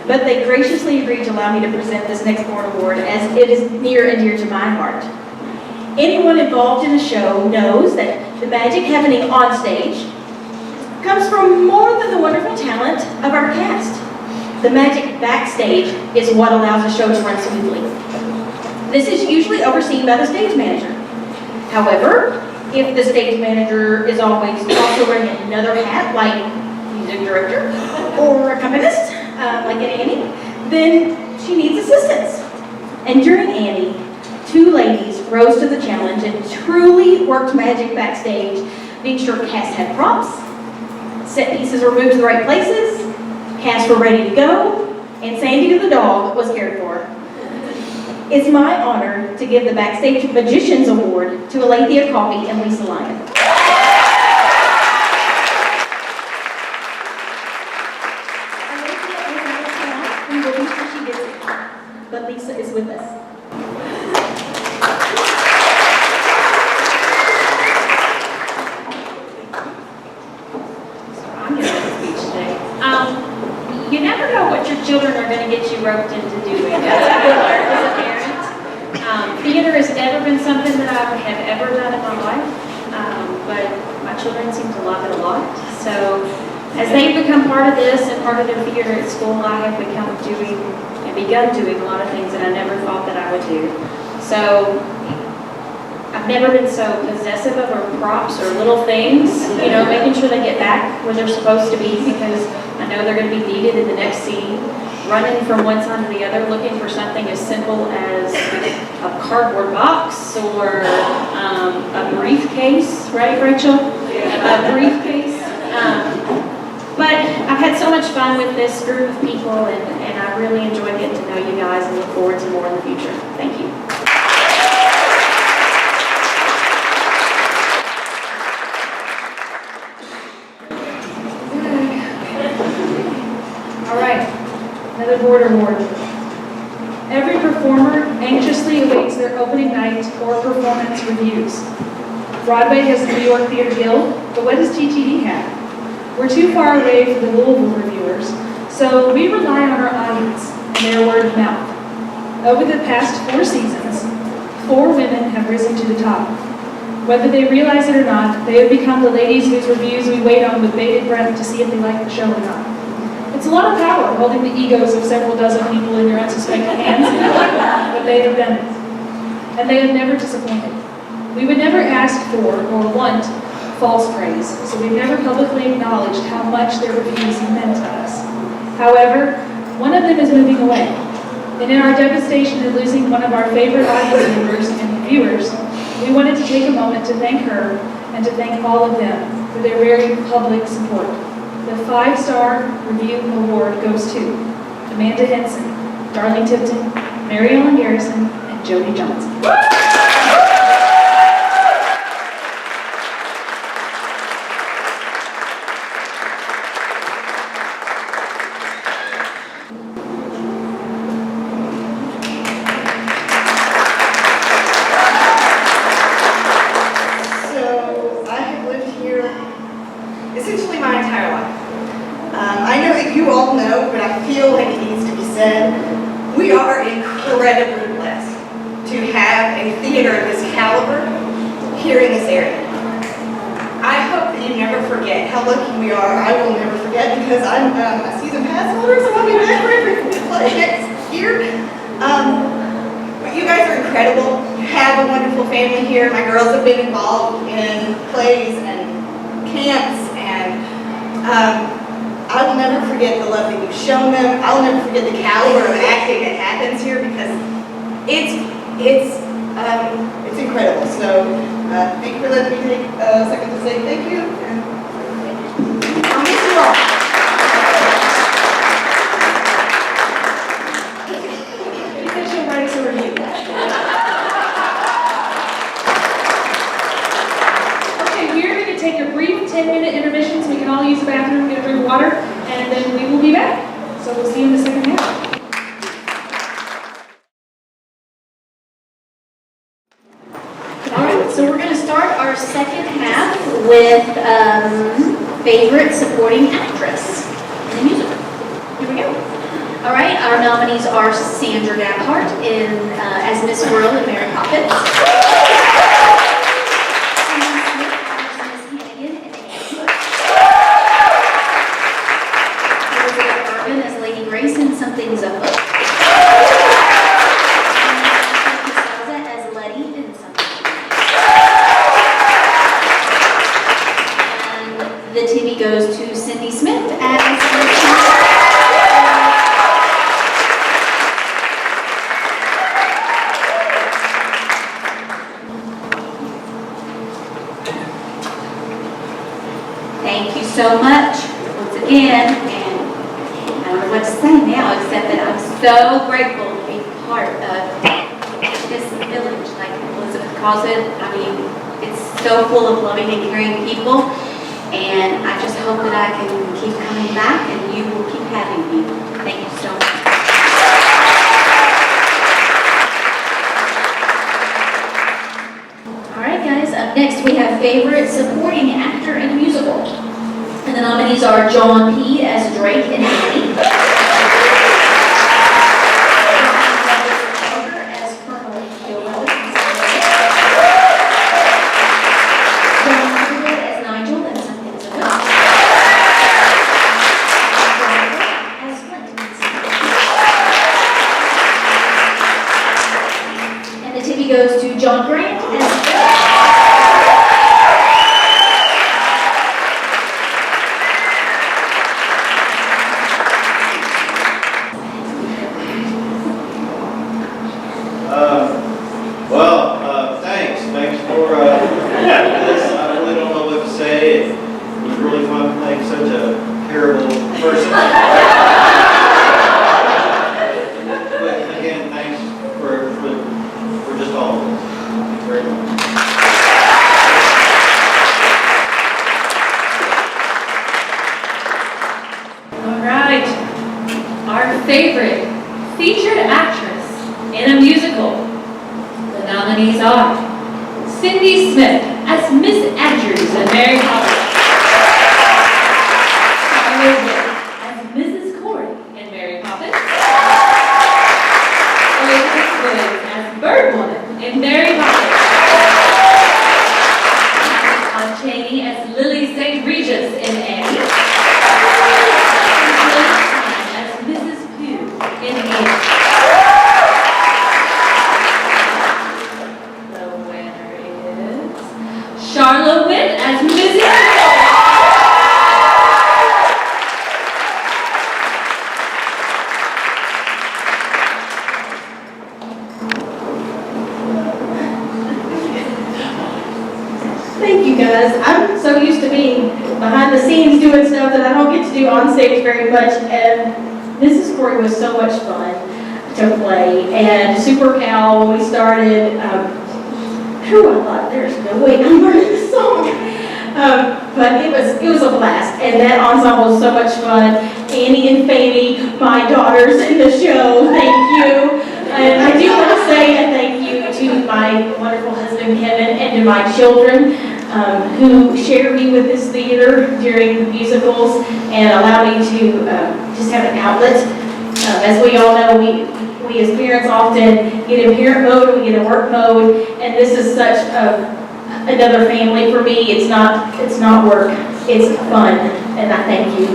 But they graciously agreed to allow me to present this next board award as it is near and dear to my heart. Anyone involved in the show knows that the magic happening on stage comes from more than the wonderful talent of our cast. The magic backstage is what allows the show to run smoothly. This is usually overseen by the stage manager. However, if the stage manager is always also wearing another hat, like music director or accompanist, like in Annie, then she needs assistance. And during Annie, two ladies rose to the challenge and truly worked magic backstage, being sure cast had props, set pieces were moved to the right places, cast were ready to go, and Sandy the dog was cared for. It's my honor to give the Backstage Magicians Award to Alethea Coffey and Lisa Lyon. But Lisa is with us. I'm giving a speech today. You never know what your children are going to get you roped into doing. That's what I learned as a parent. Theater has never been something that I have ever done in my life, but my children seem to love it a lot. So as they've become part of this and part of their theater at school, I have begun doing a lot of things that I never thought that I would do. So I've never been so possessive of our props or little things, you know, making sure they get back where they're supposed to be, because I know they're going to be needed in the next scene. Running from one side to the other, looking for something as simple as a cardboard box or a briefcase, right, Rachel? A briefcase. But I've had so much fun with this group of people, and I really enjoy getting to know you guys and look forward to more in the future. Thank you. All right, another board award. Every performer anxiously awaits their opening night or performance reviews. Broadway has the New York Theater Guild, but what does TTD have? We're too far away for the Louisville reviewers, so we rely on our audience and their word of mouth. Over the past 4 seasons, 4 women have risen to the top. Whether they realize it or not, they have become the ladies whose reviews we wait on with bated breath to see if they like the show or not. It's a lot of power holding the egos of several dozen people in your unsuspecting hands, but they have done it. And they have never disappointed. We would never ask for or want false praise, so we've never publicly acknowledged how much their reviews meant to us. However, one of them is moving away, and in our devastation at losing one of our favorite audience members and viewers, we wanted to take a moment to thank her and to thank all of them for their very public support. The 5-star review award goes to Amanda Henson, Darlene Tipton, Mary Ellen Garrison, and Jody Johnson. We are incredibly blessed to have a theater of this caliber here in this area. I hope that you never forget how lucky we are. I will never forget, because I'm a season pass holder, so I'll be back for every play next year. But you guys are incredible. You have a wonderful family here. My girls have been involved in plays and camps, and I will never forget the love that you've shown them. I will never forget the caliber of acting that happens here, because it's incredible. So thank you for letting me take a second to say thank you. And I'll miss you all. You think she'll write us a review? Okay, we're going to take a brief 10-minute intermission so we can all use the bathroom, get a drink of water, and then we will be back. So we'll see you in the second half. All right, so we're going to start our second half with favorite supporting actress in the musical. Here we go. All right, our nominees are Sandra Gabhart as Miss Whirl in Mary Poppins. As Lady Grace in Something's Afoot. And as Letty in Something's Afoot. And the TV goes to Cindy Smith as Thank you so much once again. I don't know what to say now, except that I'm so grateful to be part of this village, like Elizabeth calls it. I mean, it's so full of loving and caring people, and I just hope that I can keep coming back, and you will keep having me. Thank you so much. All right, guys, up next we have favorite supporting actor in a musical. And the nominees are John P. as Drake in Annie, as Colonel Gilbert, John Pruitt as Nigel like such a terrible person. But again, thanks for just all of this. Thank you very much. All right. Our favorite featured actress in a musical. The nominees are Cindy Smith as Miss Andrews in Mary Poppins. As Mrs. Corey in Mary Poppins. Elizabeth Williams as Bird Woman in Mary Poppins. Anne Chaney as Lily St. Regis in Annie. And as Mrs. Pugh in Annie. The winner is Charlotte Witt as Mrs. Thank you guys. I'm so used to being behind the scenes doing stuff that I don't get to do on stage very much, and Mrs. Corey was so much fun to play. And Super Cal, when we started, I thought there's no way I'm learning this song. But it was a blast, and that ensemble was so much fun. Annie and Fanny, my daughters in the show, thank you. And I do want to say a thank you to my wonderful husband Kevin and to my children who share me with this theater during the musicals and allow me to just have an outlet. As we all know, we as parents often get in parent mode, we get in work mode, and this is such another family for me. It's not work, it's fun, and I thank you.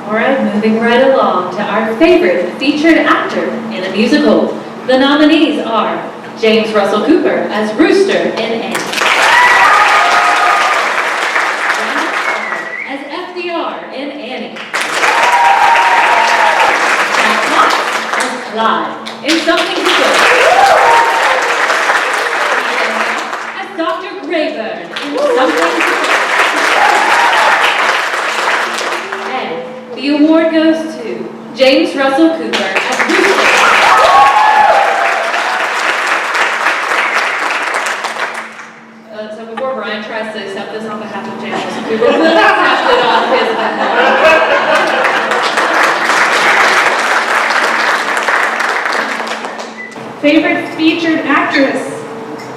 All right, moving right along to our favorite featured actor in a musical. The nominees are James Russell Cooper as Rooster in Annie. As FDR in Annie. Jack Cox as Clyde in Something to Do. As Dr. Grayburn in Something to Do. The award goes to James Russell Cooper as Rooster. So before Brian tries to accept this on behalf of James Russell Cooper, we'll accept it on his behalf. Favorite featured actress.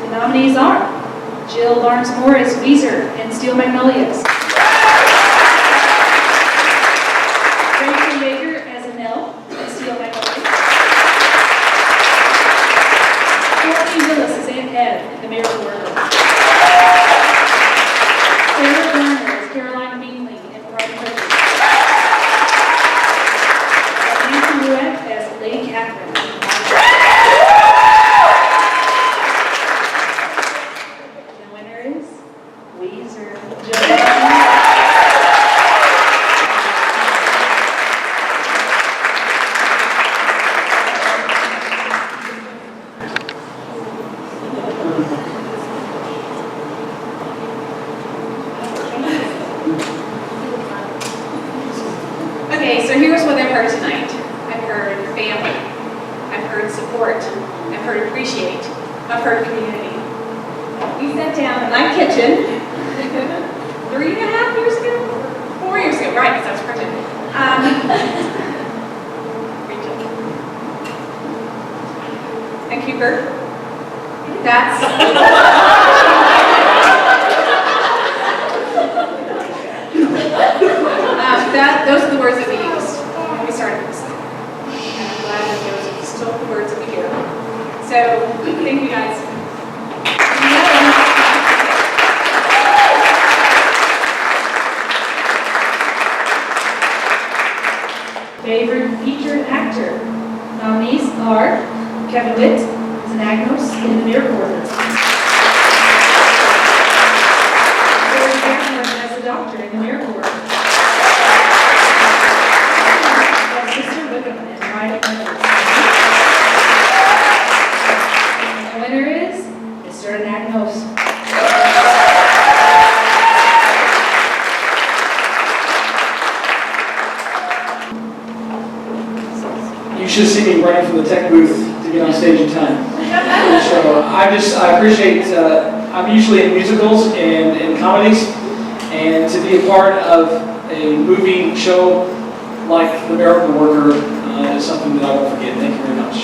The nominees are Jill Barnesmore as Yeager in Steel Magnolias. Rachel Yeager as Annelle in Steel Magnolias. Courtney Willis as Aunt Ed in The Miracle Worker. Sarah Gardiner as Caroline Bingley in Pride and Prejudice. Nancy Rueck as Lady Catherine. The winner is Yeager. Okay, so here's what I've heard tonight. I've heard family. I've heard support. I've heard appreciate. I've heard community. We sat down in my kitchen 3.5 years ago? 4 years ago, right, because I was pregnant. Rachel. And Cooper. That's... those are the words that we used when we started this thing. And I'm glad that those are still the words that we hear. So, thank you guys. Favorite featured actor. Nominees are Kevin Witt as an Agnos in The Miracle Worker. Gary Gardiner as a doctor in The Miracle Worker. Sister Rebekah in Pride and Prejudice. The winner running from the tech booth to get on stage in time. So I appreciate, I'm usually in musicals and comedies, and to be a part of a movie show like The Miracle Worker is something that I won't forget. Thank you very much.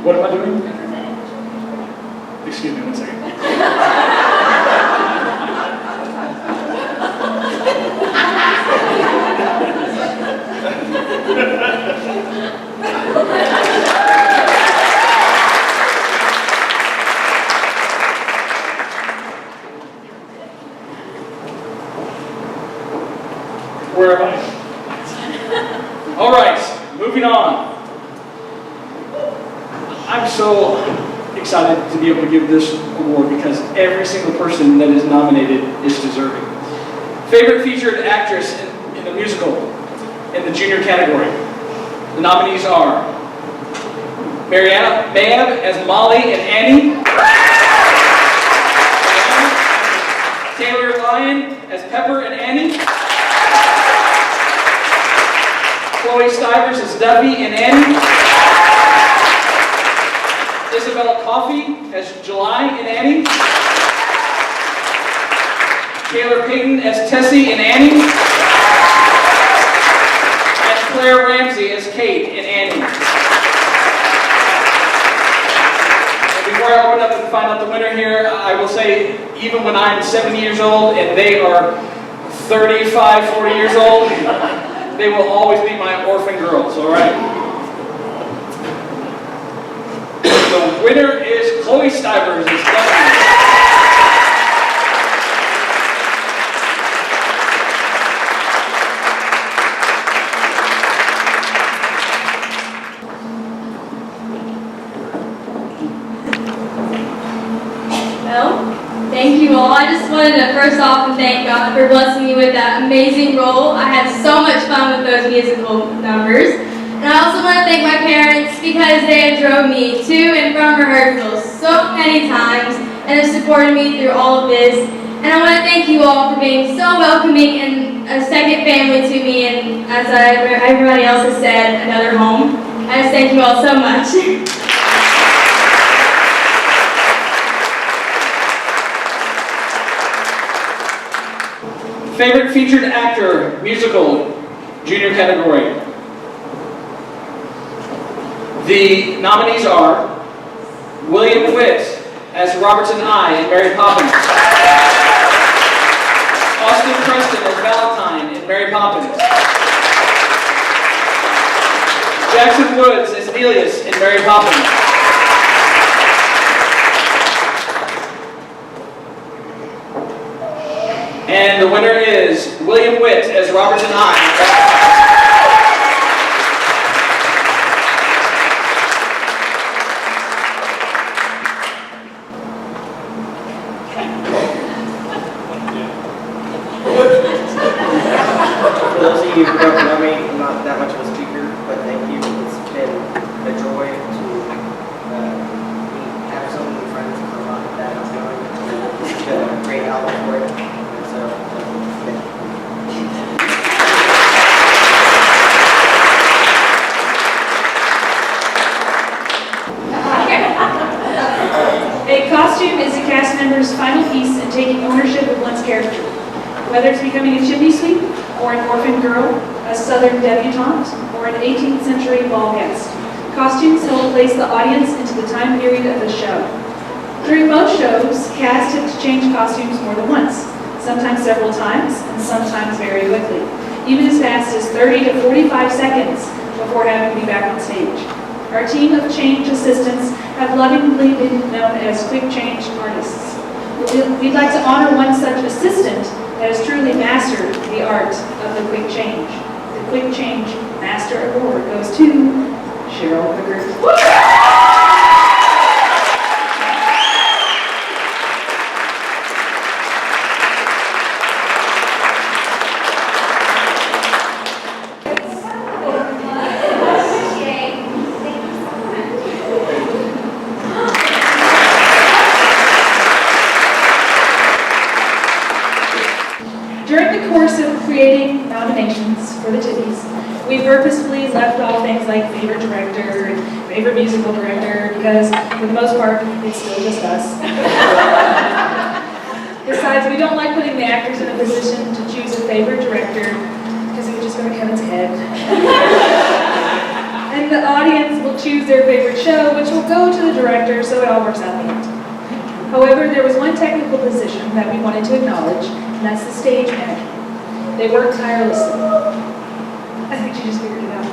What am I doing? Excuse me 1 second. Where am I? All right, moving on. I'm so excited to be able to give this award because every single person that is nominated is deserving. Favorite featured actress in the musical in the junior category. The nominees are Mariana Mab as Molly and Annie, Taylor Lyon as Pepper and Annie, Chloe Stivers as Duffy and Annie, Isabella Coffey as July and Annie, Taylor Payton as Tessie and Annie, and Claire Ramsey as Kate and Annie. And before I open up and find out the winner here, I will say, even when I'm 70 years old and they are 35, 40 years old, they will always be my orphan girls, all right? The winner is Chloe Stivers. Well, thank you all. I just wanted to first off thank God for blessing me with that amazing role. I had so much fun with those musical numbers. And I also want to thank my parents because they have drove me to and from rehearsals so many times and have supported me through all of this. And I want to thank you all for being so welcoming and a second family to me, and as everybody else has said, another home. I just thank you all so much. Favorite featured actor, musical, junior category. The nominees are William Witt as Robertson I in Mary Poppins, Austin Preston as Valentine in Mary Poppins, Jackson Woods as Nelius in Mary Poppins, and the winner is William Witt as Robertson I. For those of you who don't know me, I'm not that much of a speaker, but thank you. It's been a joy to have so many friends come on that I'm going. It's been a great album for it. And so, thank you. A costume is a cast member's final piece in taking ownership of one's character. Whether it's becoming a chimney sweep, or an orphan girl, a southern debutante, or an 18th century ball guest. Costumes help place the audience into the time period of the show. During most shows, cast have to change costumes more than once, sometimes several times, and sometimes very quickly, even as fast as 30 to 45 seconds before having to be back on stage. Our team of change assistants have lovingly been known as quick change artists. We'd like to honor one such assistant that has truly mastered the art of the quick change. The quick change master award goes to Cheryl Kurtz. nominees. We purposefully left off things like favorite director and favorite musical director because, for the most part, it's still just us. Besides, we don't like putting the actors in a position to choose a favorite director because it would just go to Kevin's head. And the audience will choose their favorite show, which will go to the director, so it all works out in the end. However, there was one technical position that we wanted to acknowledge, and that's the stage manager. They work tirelessly. I think she just figured it out.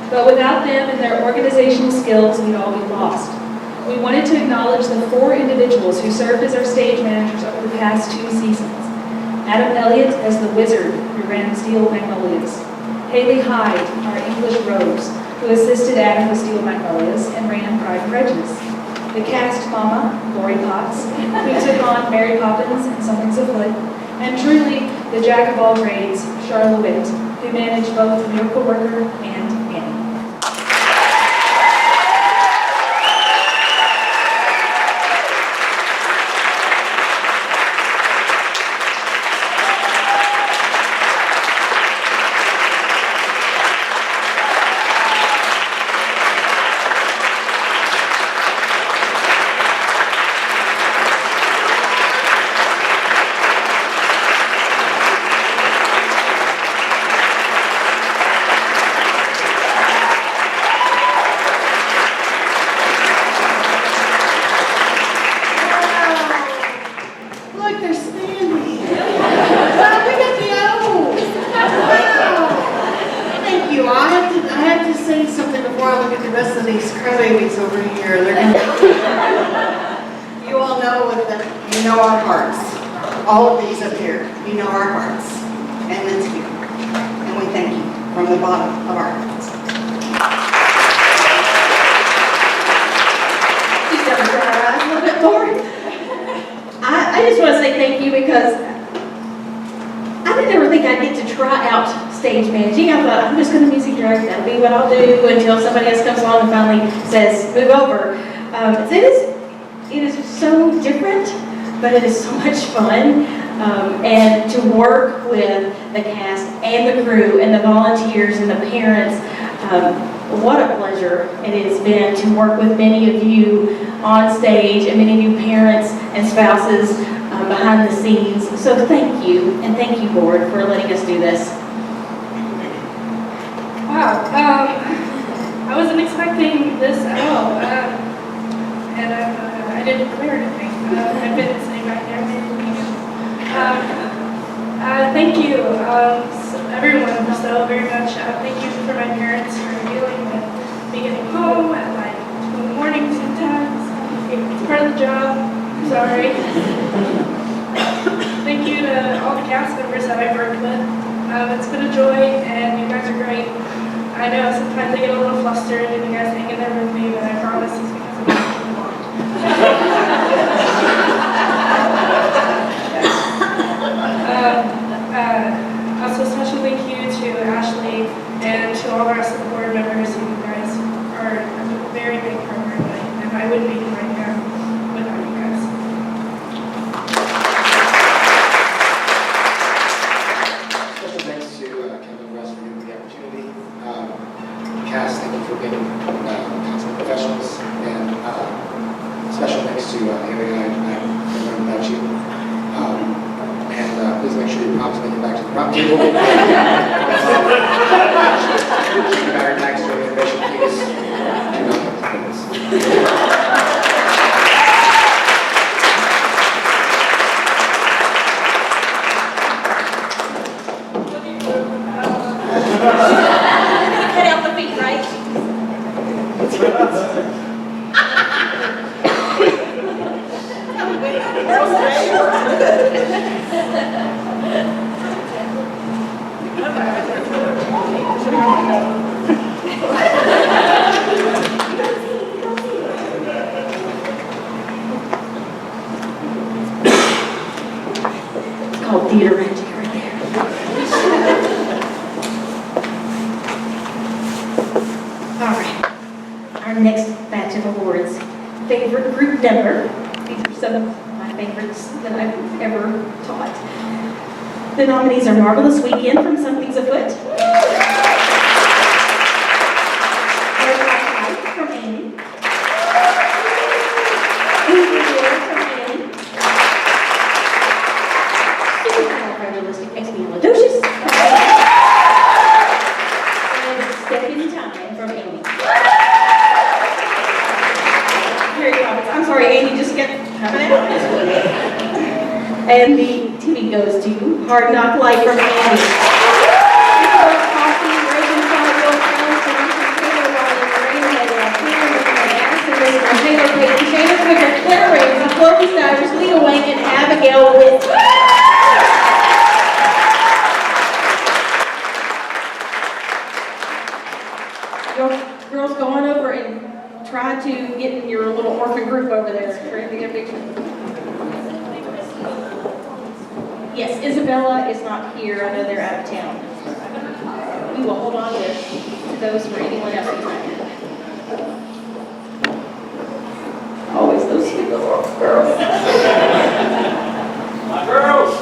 But without them and their organizational skills, we'd all be lost. We wanted to acknowledge the 4 individuals who served as our stage managers over the past 2 seasons. Adam Elliott as the wizard who ran Steel Magnolias. Haley Hyde, our English Rose, who assisted Adam with Steel Magnolias and ran Pride and Prejudice. The cast mama, Lori Potts, who took on Mary Poppins and Something's Afoot. And truly, the jack of all trades, Charlotte Witt, who managed both Miracle Worker and Annie. All of these up here, you know our hearts, and it's you. And we thank you from the bottom of our hearts. She's got to dry her eyes a little bit more. I just want to say thank you because I didn't ever think I'd get to try out stage managing. I thought, I'm just going to music direct, that'll be what I'll do until somebody else comes along and finally says, move over. It is so different, but it is so much fun, and to work with the cast and the crew and the volunteers and the parents. What a pleasure it has been to work with many of you on stage and many of you parents and spouses behind the scenes. So thank you, and thank you, board, for letting us do this. Wow, I wasn't expecting this at all, and I didn't prepare anything. I've been sitting back there, thank you, everyone, so very much. Thank you for my parents for dealing with me getting home at like 2 in the morning sometimes. It's part of the job. I'm sorry. Thank you to all the cast members that I've worked with. It's been a joy, and you guys are great. I know sometimes I get a little flustered, and you guys hang in there with me, but I promise it's because I'm not also, a special thank you to Ashley and to all our support members. You guys are a very big part of my life, and I wouldn't be here right now without you guys. Special thanks to Kevin and Russ for giving me the opportunity. Cass, thank you for being consummate professionals, and special thanks to Haley and I learned about you. And please make sure your props make it back to the prop table. Keep your battery packs for innovation, please. Do not come to Cut out the feet, right? It's called theater magic right there. All right, our next batch of awards. Favorite group member. These are some of my favorites that I've ever taught. The nominees are Marvelous Weekend from Something's Afoot, And the TV goes to Hard Knock Life from Andy. Coffee, Raisin Fargo, Taylor Raleigh, Raymond, Anderson, Taylor Payton, Shannon Quicker, Claire Ramsey, Chloe Stivers, Leah Wank, and Abigail Witt. Girls, go on over and try to get in your little orphan group over there. Try to get a picture. Yes, Isabella is not here. I know they're out of town. We will hold on to those for anyone else who's not here. Always those sweet little girls. My girls!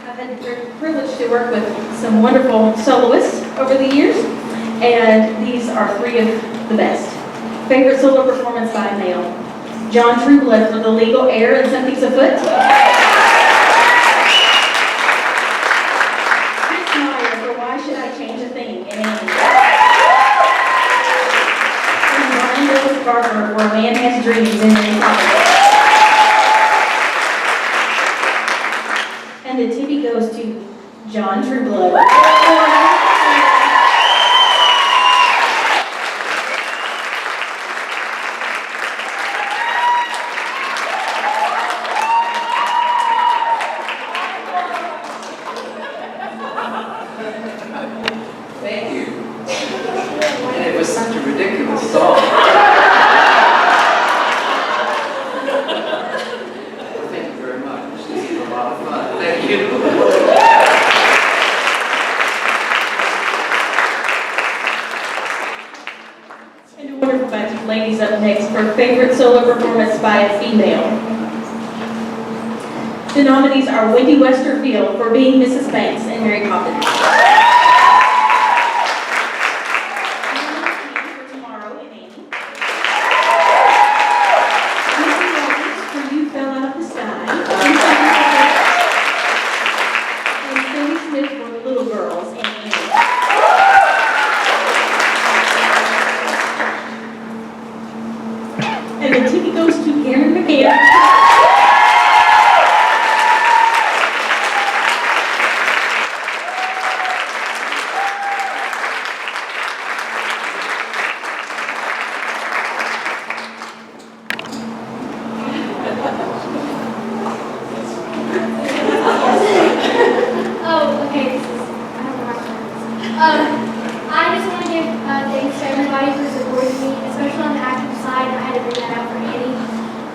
I've had the privilege to work with some wonderful soloists over the years, and these are three of the best. Favorite solo performance by a male: John Trueblood for The Legal Heir and Something's Afoot. Chris Meyer for Why Should I Change a Thing? And Brian Lewis Gardiner for A Man Has Dreams and Poppins. And the TV goes to John Trueblood. Thank you. And it was such a ridiculous song. Thank you very much. This is a lot of fun. Thank you. And a wonderful bunch of ladies up next for favorite solo performance by a female. The nominees are Wendy Westerfield for Being Mrs. Banks and Mary Poppins. And the TV goes to Aaron McGann. Oh, okay, this is, I don't know how to do this. I just want to give thanks to everybody for supporting me, especially on the acting side. I had to bring that out for Annie.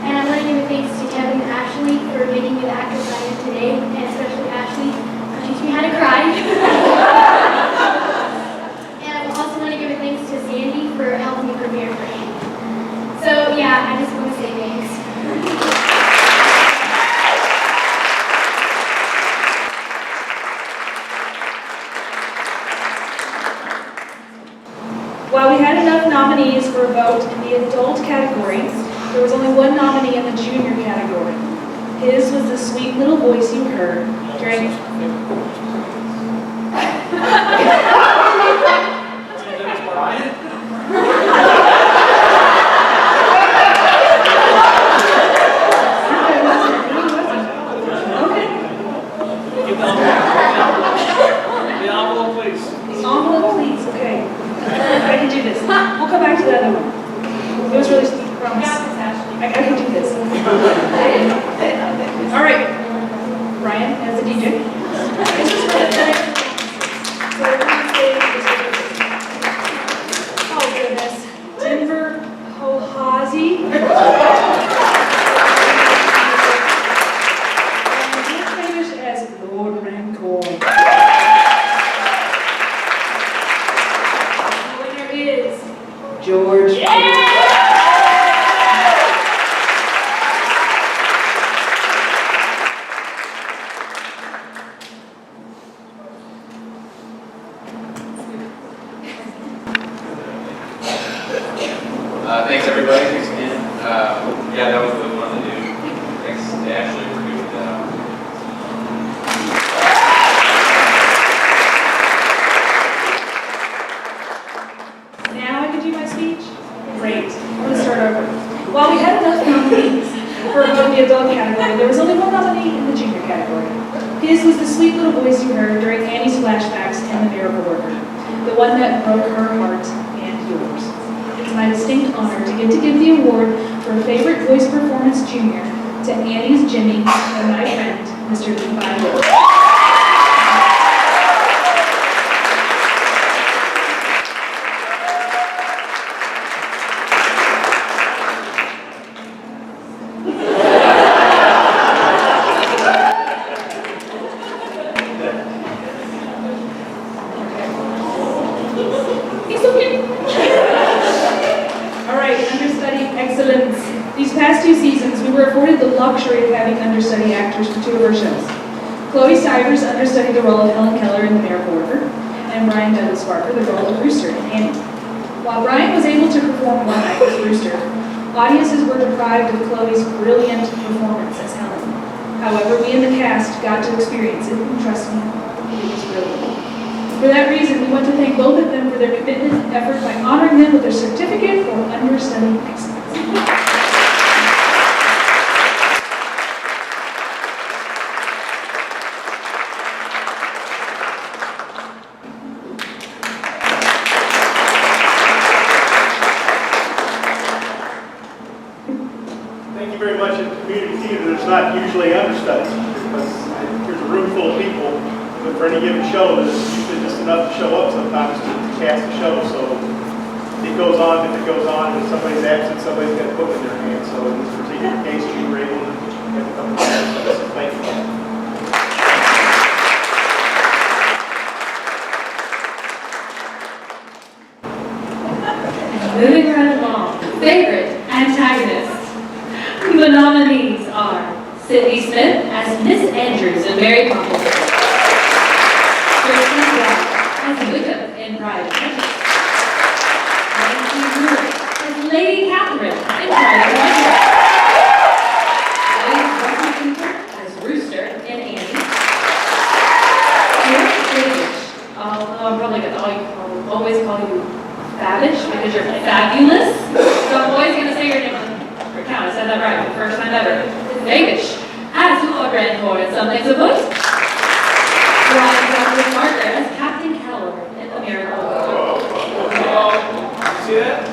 And I want to give thanks to Kevin and Ashley for making me the actress I am today, and especially Ashley for teaching me how to cry. And I also want to give thanks to Sandy for helping me prepare for Annie. So yeah, I just want to say thanks. While we had enough nominees for a vote in the adult category, there was only one nominee in the junior category. His was the sweet little voice you heard during... The envelope, please. Envelope, please, okay. I can do this. We'll come back to the other one. It was really steep, promise. I can do this. All right. Ryan, as a DJ. This is for the time. Oh, goodness. Denver Hohazy. And Fabish as Lord Rancor. George. nominee in the junior category. His was the sweet little voice you heard during Annie's flashbacks in The Miracle Worker, the one that broke her heart and yours. It's my distinct honor to give the award for favorite voice performance junior to Annie's Jimmy and my friend, Mr. Levi. Luxury of having understudy actors for 2 of our shows. Chloe Stivers understudied the role of Helen Keller in The Miracle Worker, and Brian Douglas Barker the role of Rooster in Annie. While Brian was able to perform one night as Rooster, audiences were deprived of Chloe's brilliant performance as Helen. However, we in the cast got to experience it, and trust me, it was brilliant. For that reason, we want to thank both of them for their commitment and effort by honoring them with their certificate for understudy excellence. Not usually understudies, because there's a room full of people, but for any given show, there's usually just enough to show up sometimes to cast the show. So it goes on, if it goes on, and if somebody's absent, somebody's got to put it in their hands. So in this particular case, we were able to get a couple of understudies, so thank you. Moving right along, favorite antagonist. The nominees are Sydney Smith as Miss Andrews in Mary Poppins, Kristen Brown as Wickham in Pride and Prejudice, Nancy Brewer as Lady Catherine in Pride and Prejudice, William Cooper as Rooster in Annie, Eric Fabish, although I'm probably going to always call you Fabish because you're fabulous, so I'm always going to say your name on the count. I said that right for the first time ever. Fabish as Lord Renhor in Something's Afoot. Brian Douglas Barker as Captain Keller in The Miracle Worker. See that?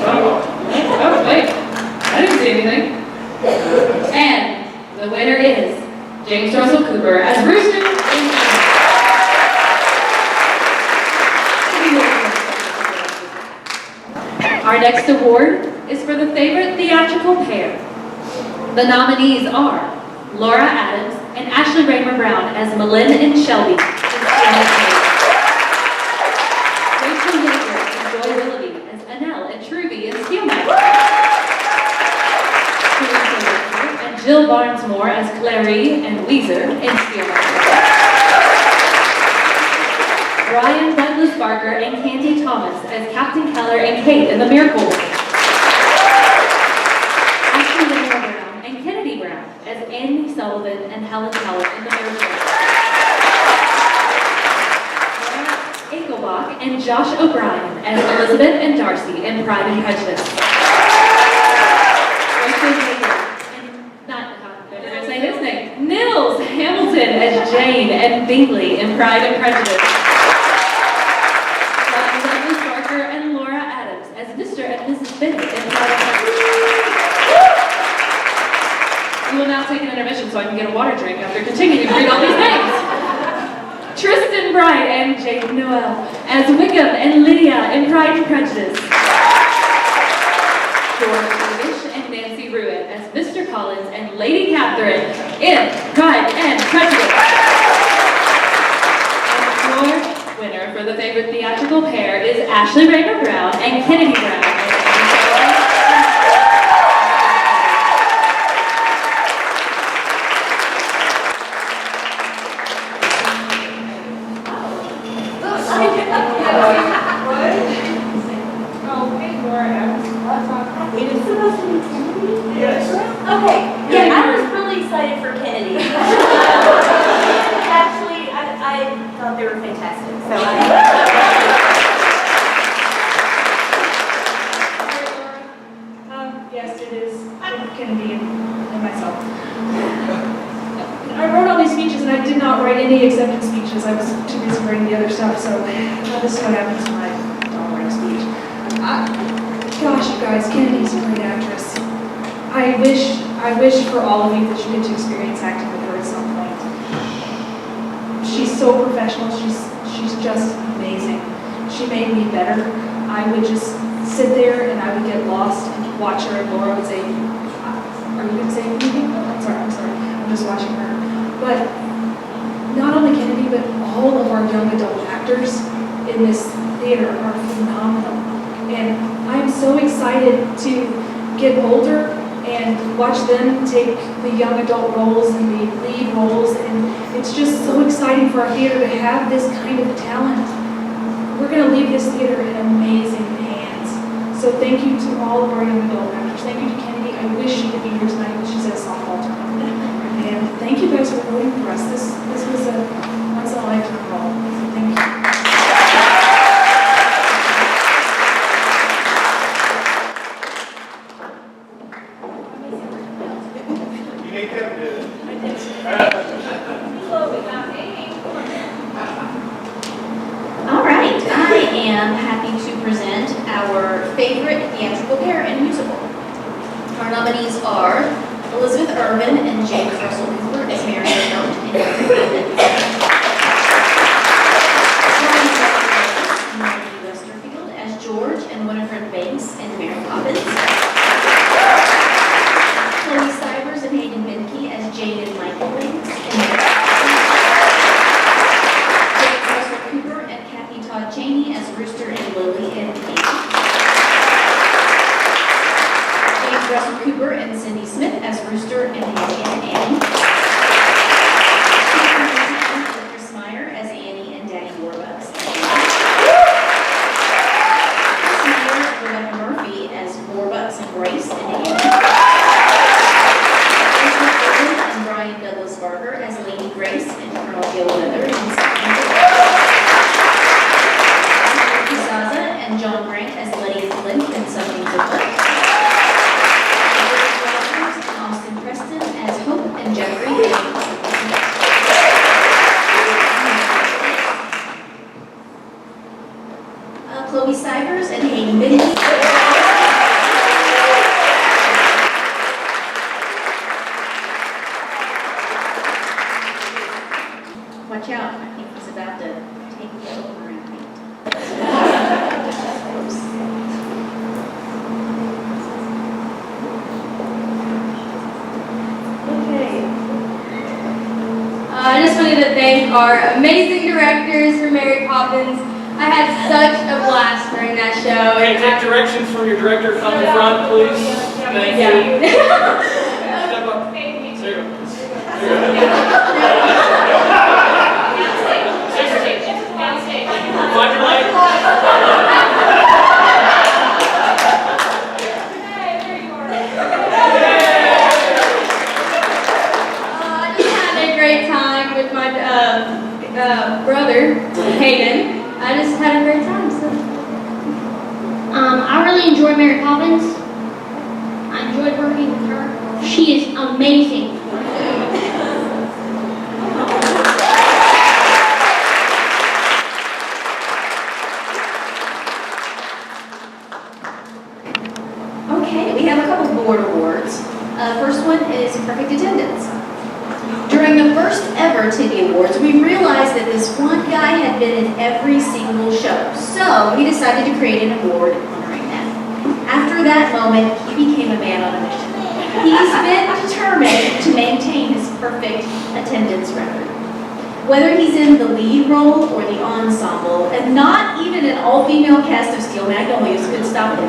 Oh, wait. I didn't see anything. And the winner is James Russell Cooper as Rooster in Annie. Our next award is for the favorite theatrical pair. The nominees are Laura Adams and Ashley Raymer-Brown as Malin and Shelby in Rachael Yeager and Joy Willoughby as Annelle and Truby in Steelmaster. And Jill Barnesmore as Clary and Weezer in Steelmaster. Brian Douglas Barker and Candy Thomas as Captain Keller and Kate in The Miracle Worker. Ashley Raymer-Brown and Kennedy Brown as Annie Sullivan and Helen Keller in The Miracle Worker. Eichelbach and Josh O'Brien as Elizabeth and Darcy in Pride and Prejudice. Rachel Yeager and did I say his name? Nils Hamilton as Jane and Bingley in Pride and Prejudice. Mr. and Mrs. Bennet in Pride and Prejudice. We will now take an intermission so I can get a water drink after continuing to read all these names. Tristan Bright and Jade Noel as Wickham and Lydia in Pride and Prejudice. George Fabish and Nancy Ruin as Mr. Collins and Lady Catherine in Pride and Prejudice. And your winner for the favorite theatrical pair is Ashley Raymer-Brown and Kennedy Brown. Okay, yeah, I was really excited for Kennedy. Actually, I thought they were fantastic. So write any acceptance speeches. I was too busy writing the other stuff, so this is what happens when I don't write a speech. Gosh, you guys, Kennedy's a great actress. I wish for all of you that you get to experience acting with her at some point. She's so professional. She's just amazing. She made me better. I would just sit there and I would get lost and watch her, and Laura would say, "Are you going to say anything?" I'm sorry. I'm just watching her. But not only Kennedy, but all of our young adult actors in this theater are phenomenal. And I'm so excited to get older and watch them take the young adult roles and the lead roles. And it's just so exciting for our theater to have this kind of talent. We're going to leave this theater in amazing hands. So thank you to all of our young adult actors. Thank you to Kennedy. I wish she could be here tonight, but she's at a softball tournament. And thank you guys for voting for us. This was a once-in-a-lifetime role. Thank you. All right, I am happy to present our favorite theatrical pair in musical. Our nominees are Elizabeth Irvin and James Russell Cooper as Mary Poppins and Marty Westerfield as George and Winifred Banks in Mary Poppins. Chloe Stivers and Hayden Benke as Jane and Michael Banks in Mary Poppins. James Russell Cooper and Kathy Todd Cheney as Rooster and Lily in Amy. James Russell Cooper and Cindy Smith as Rooster and Annie and Annie. Chris Meyer as Annie and Daddy Warbucks. Chris Meyer and Rebekah Murphy as Warbucks and Grace and Annie. And Brian Douglas Barker as Lady Grace and Colonel Gil Leather in Zaza and John Grant as Letty Flint in Something to Flint. Austin Preston as Hope and Jeffrey. Chloe Stivers and Hayden Benke. Watch out, I think he's about to take the over and I just wanted to thank our amazing directors for Mary Poppins. I had such a blast during that show. Hey, take directions from your director. Come in front, please. Thank you. Step up. There you go. Find your light. With my brother, Hayden. I just had a great time. So. I really enjoyed Mary Poppins. I enjoyed working with her. She is amazing. Okay, we have a couple board awards. First one is perfect attendance. During the first ever TTD Awards, we realized that this one guy had been in every single show. So we decided to create an award honoring that. After that moment, he became a man on a mission. He's been determined to maintain his perfect attendance record. Whether he's in the lead role or the ensemble, and not even an all-female cast of Steel Magnolias could stop him.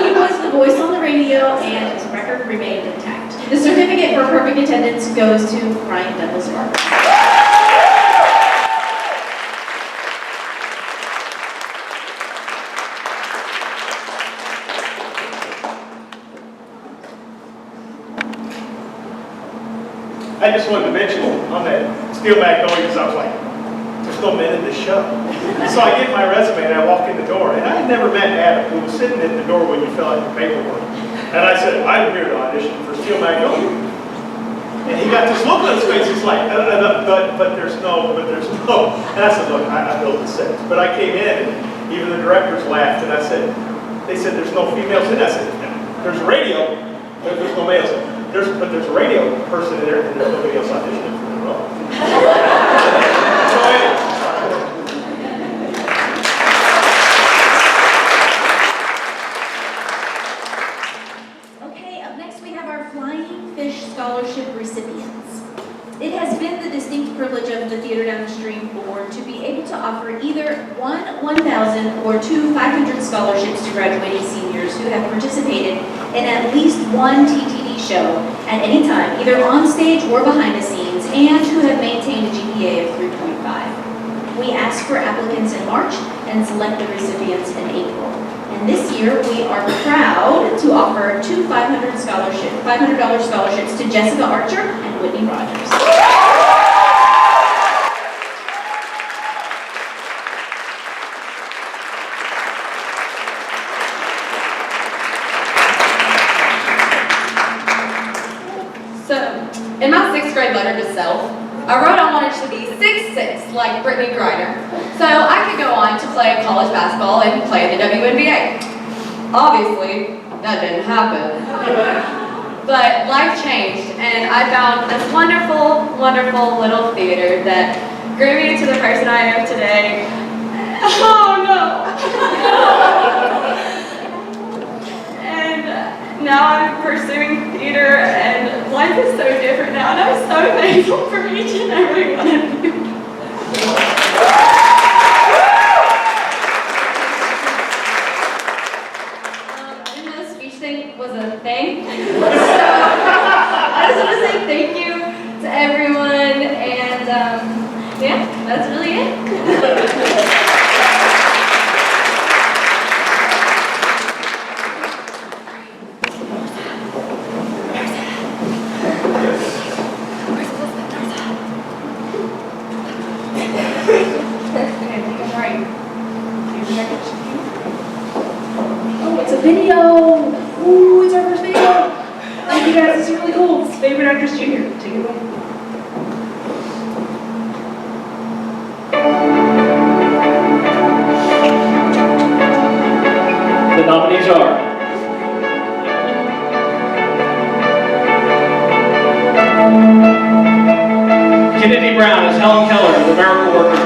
He was the voice on the radio, and his record remained intact. The certificate for perfect attendance goes to Brian Douglas Barker. I just wanted to mention on that Steel Magnolias, I was like, there's no men in this show. So I get my resume and I walk in the door, and I had never met Adam, who was sitting at the door when you fill out your paperwork. And I said, I'm here to audition for Steel Magnolias. And he got got this look on his face, he's like, but there's no. And I said, look, I built the set. But I came in, and even the directors laughed, and I said, they said, there's no females in it. I said, there's radio, there's no males in it. But there's a radio person in there, and there's nobody else auditioning for the role. So anyway. Okay, up next we have our Flying Fish Scholarship recipients. It has been the distinct privilege of the Theater Down the Stream Board to be able to offer either one 1,000 or two 500 scholarships to graduating seniors who have participated in at least one TTD show at any time, either on stage or behind the scenes, and who have maintained a GPA of 3.5. We ask for applicants in March and select the recipients in April. And this year, we are proud to offer two $500 scholarships to Jessica Archer and Whitney Rogers. So, in my 6th grade letter to self, I wrote I wanted to be 6'6", like Brittany Griner, so I could go on to play college basketball and play in the WNBA. Obviously, that didn't happen. But life changed, and I found this wonderful, wonderful little theater that grew me into the person I am today. Oh no! And now I'm pursuing theater, and life is so different now, and I'm so thankful for each and every one of you. I didn't know the speech thing was a thing, so I just want to say thank you to everyone, and yeah, that's really it. Video! Ooh, it's our first video! Thank you guys, this is really cool. It's Favorite Actress Junior. Take it away. The nominees are Kennedy Brown as Helen Keller, the miracle worker.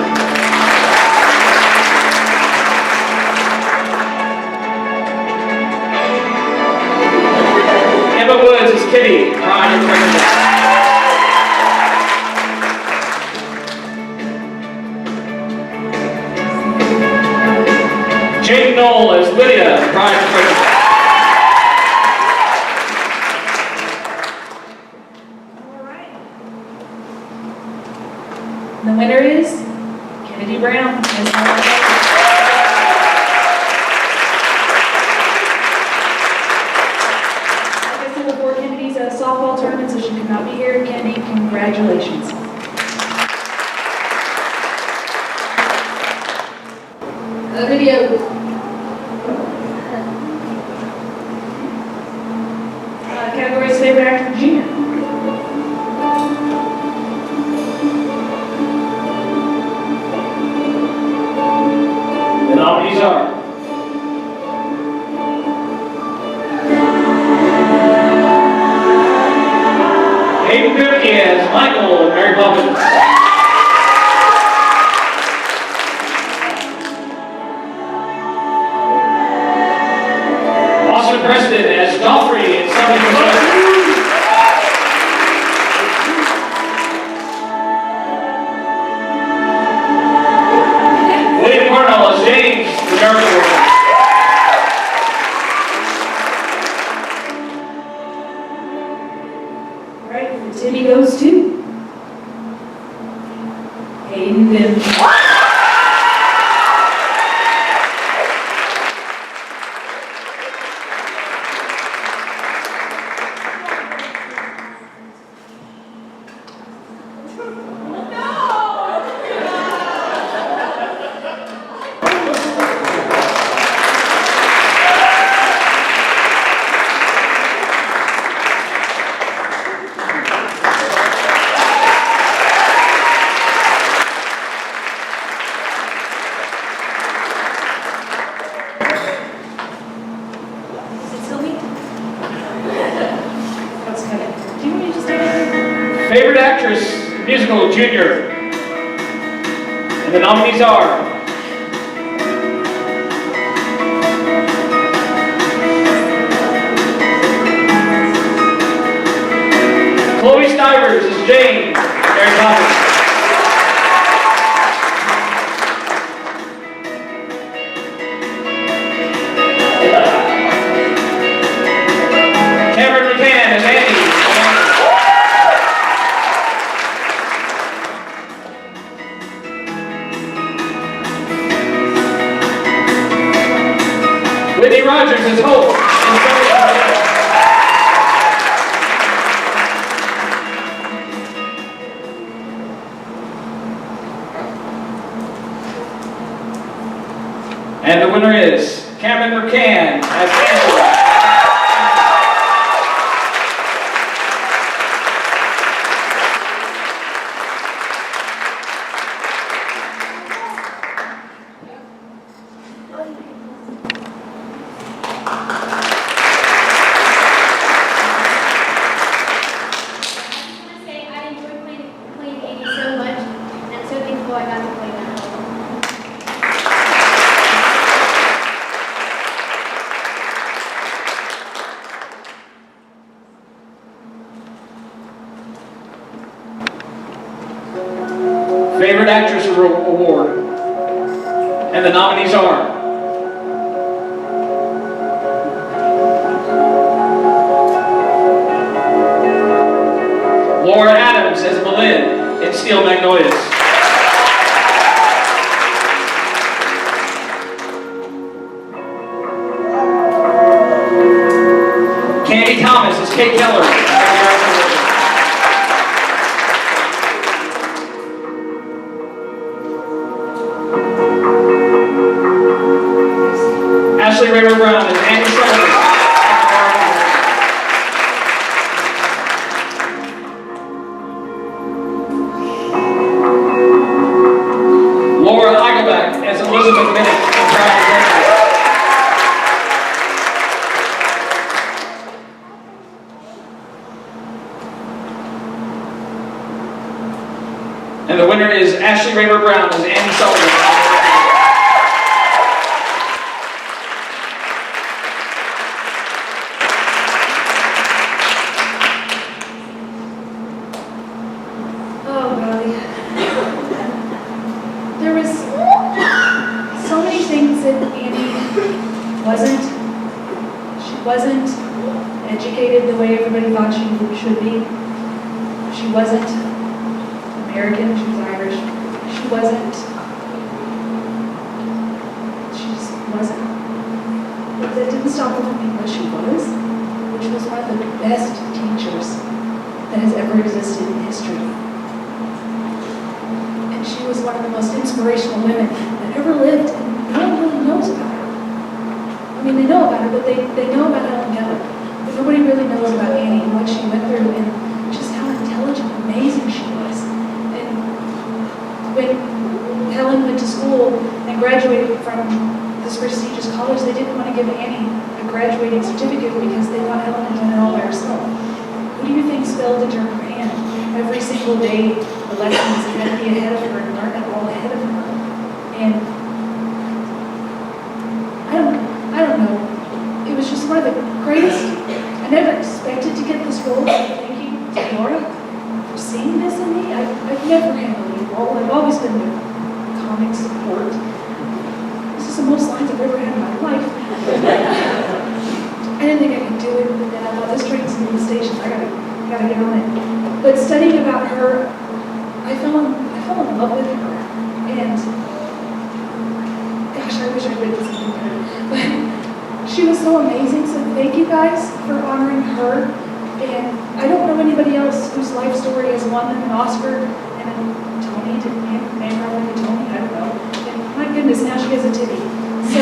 Woods is Kitty, Pride and Prejudice. Jake Knoll as Lydia, Pride and Prejudice. All right. The winner is Kennedy Brown as Helen Keller. Softball tournament, so she could not be here. Kenny, congratulations. The video. Categories Favorite Actor Junior. The nominees are Hayden Goodkey as Michael and Mary Poppins. Austin Preston as Joffrey in Something. William Parnell as James, the miracle worker. Timmy goes to Hayden Goodkey. Favorite actress, musical, junior. And the nominees are Chloe Stivers as Jane, Mary Poppins. Cameron McCann as Andy. Whitney Rogers as Hope. And the winner is Cameron McCann as Angela. Favorite Actress Award. And the nominees are Laura Adams as Malin in Steel Magnolias. Candy Thomas as Kate Keller. Raymer-Brown as Annie Sullivan. Laura Eichelbach as Elizabeth Bennet in Prejudice. And the winner is Ashley Raymer-Brown as Annie Sullivan. Wasn't educated the way everybody thought she should be. She wasn't American, she was Irish. She just wasn't. But that didn't stop her from being what she was, which was one of the best teachers that has ever existed in history. And she was one of the most inspirational women that ever lived, and no one really knows about her. I mean, they know about her, but they know about Helen Keller. But nobody really knows about Annie and what she went through and just how intelligent and amazing she was. And when Helen went to school and graduated from this prestigious college, they didn't want to give Annie a graduating certificate because they thought Helen had done it all by herself. Who do you think spelled into her hand every single day the lessons had to be ahead of her and learn it all ahead of her? And I don't know. It was just one of the greatest. I never expected to get this role. Thank you to Laura for seeing this in me. I've never had a lead role. I've always been the comic support. This is the most lines I've ever had in my life. I didn't think I could do it, but then I thought this train's in the station. I gotta get on it. But studying about her, I fell in love with her. And gosh, I wish I'd written something better. But she was so amazing, so thank you guys for honoring her. And I don't know anybody else whose life story has won them an Oscar and a Tony, maybe probably a Tony, I don't know. And my goodness, now she has a Tibby. So,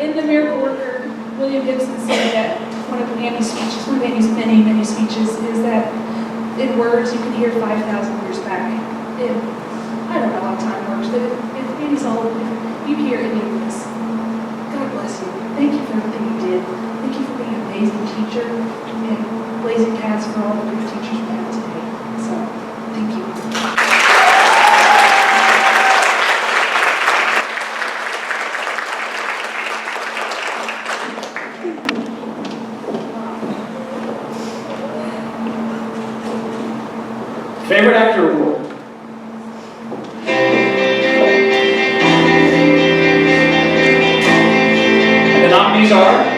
in The Miracle Worker, William Gibson said that one of Annie's speeches, one of Annie's many, many speeches, is that in words you can hear 5,000 years back. I don't know how time works, but if Annie's all, if you hear any of this, God bless you. Thank you for everything you did. Thank you for being an amazing teacher and blazing cats for all the great teachers we have today. So, thank you. Favorite Actor Award. And the nominees are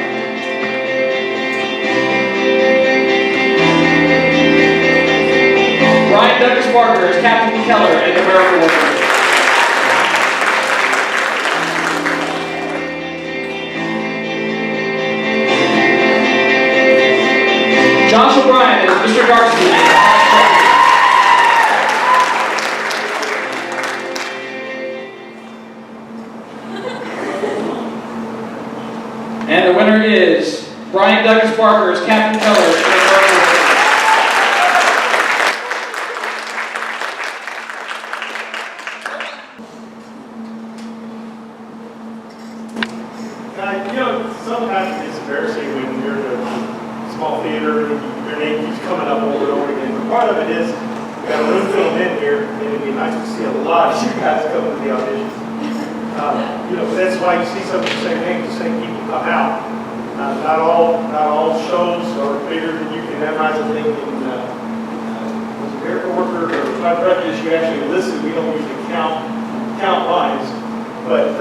Brian Douglas Parker as Captain Keller in The Miracle Worker. Josh O'Brien as Mr. Darcy. And the winner is Brian Douglas Parker as Captain Keller in The Miracle Worker. Sometimes it's embarrassing when you're in a small theater and your name keeps coming up over and over again. But part of it is we got a room filled in here, and it'd be nice to see a lot of you guys come to the auditions. That's why you see some of the same names, the same people come out. Not all shows are bigger than you can memorize. I think in Miracle Worker or Prejudice, you actually listen. We don't usually count lines. But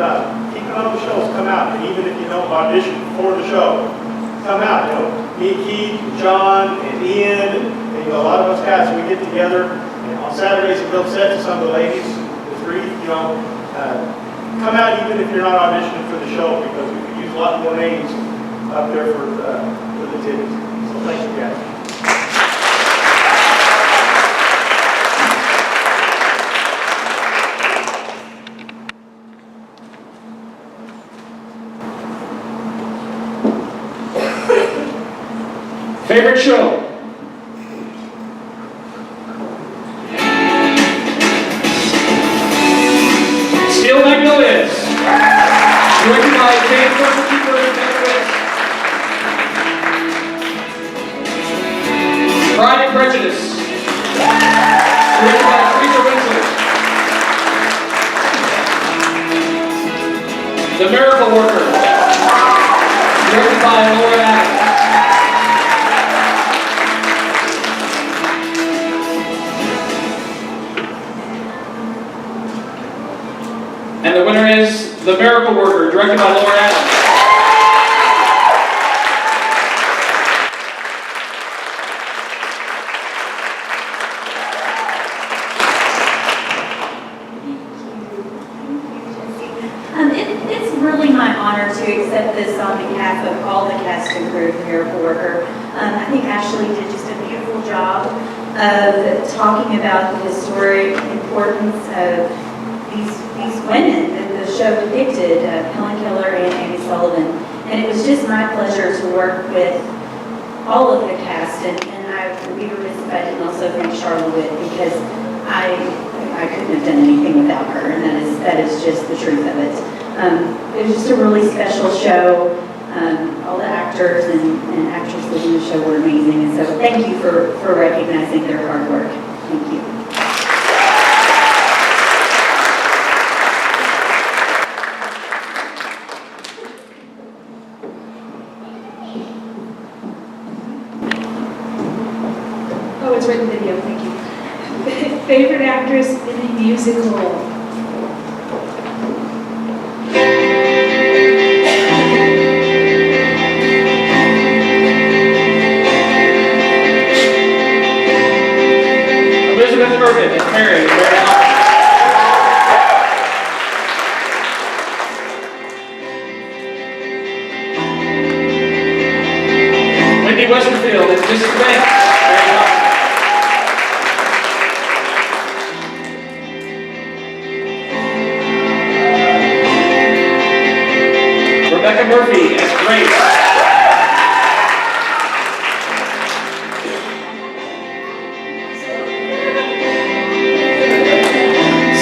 keeping all the shows, come out. And even if you don't audition before the show, come out. Me, Keith, John, and Ian, and a lot of us guys, we get together. And on Saturdays, we build sets to some of the ladies. The three, come out even if you're not auditioning for the show, because we could use a lot more names up there for the Tybbies. So thank you, guys. Favorite show? Steel Magnolias. Directed by James Keeper and Bennet. Pride and Prejudice. Directed by Teresa Winslow. The Miracle Worker. Directed by Laura Adams. And the winner is The Miracle Worker, directed by Laura Adams. It's really my honor to accept this on behalf of all the cast and crew of The Miracle Worker. I think Ashley did just a beautiful job of talking about the historic importance of these women that the show depicted, Helen Keller and Amy Sullivan. And it was just my pleasure to work with all of the cast, and I would be remiss if I didn't also thank Charlotte, because I couldn't have done anything without her, and that is just the truth of it. It was just a really special show. All the actors and actresses in the show were amazing, and so thank you for recognizing their hard work. Thank you. Oh, it's right in the video, thank you. Favorite actress in a musical? Elizabeth Urban as Mary. Wendy Westerfield as Mrs. Banks. Rebekah Murphy as Grace.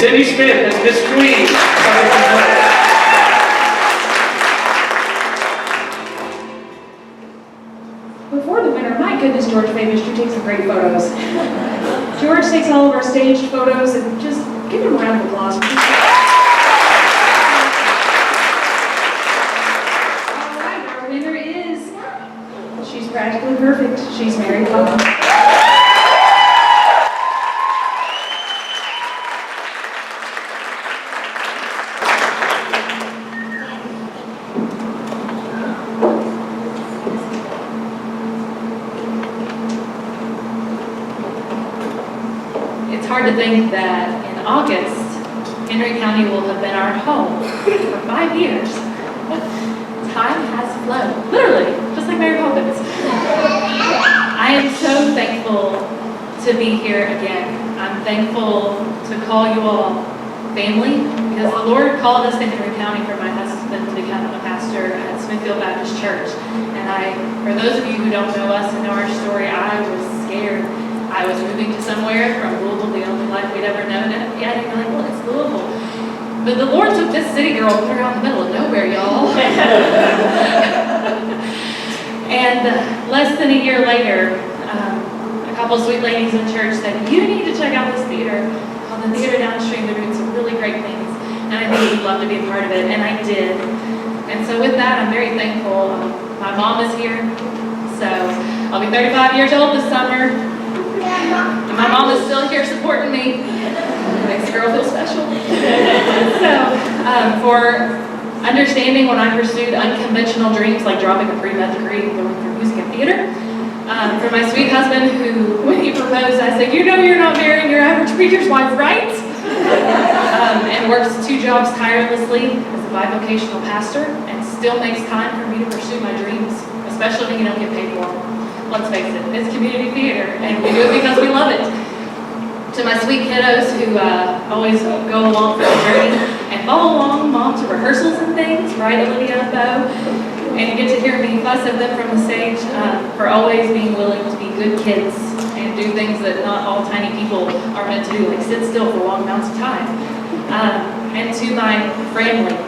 Sydney Smith as Miss Queen. Before the winner, my goodness, George Fabish, you take some great photos. George takes all of our staged photos, and just give him a round of applause. All right, our winner is, she's practically perfect. She's Mary Poppins. It's hard to think that in August, Henry County will have been our home for 5 years. Time has flown, literally, just like Mary Poppins. I am so thankful to be here again. I'm thankful to call you all family, because the Lord called us to Henry County for my husband to become a pastor at Smithfield Baptist Church. And for those of you who don't know us and know our story, I was scared. I was moving to somewhere from Louisville, the only life we'd ever known. And yeah, you're like, well, it's Louisville. But the Lord took this city girl and put her out in the middle of nowhere, y'all. And less than a year later, a couple sweet ladies in church said, you need to check out this theater called the Theater Downstream. They're doing some really great things. And I think you'd love to be a part of it. And I did. And so with that, I'm very thankful. My mom is here. So I'll be 35 years old this summer. And my mom is still here supporting me. Makes a girl feel special. So, for understanding when I pursued unconventional dreams like dropping a pre-med degree and going through music and theater. For my sweet husband who, when he proposed, I said, you know you're not marrying your average preacher's wife, right? And works 2 jobs tirelessly as a bivocational pastor and still makes time for me to pursue my dreams, especially when you don't get paid for them. Let's face it, it's community theater, and we do it because we love it. To my sweet kiddos who always go along for the journey and follow along, Mom, to rehearsals and things, right, Olivia and Bo? And you get to hear me fuss at them from the stage for always being willing to be good kids and do things that not all tiny people are meant to do, like sit still for long amounts of time. And to my family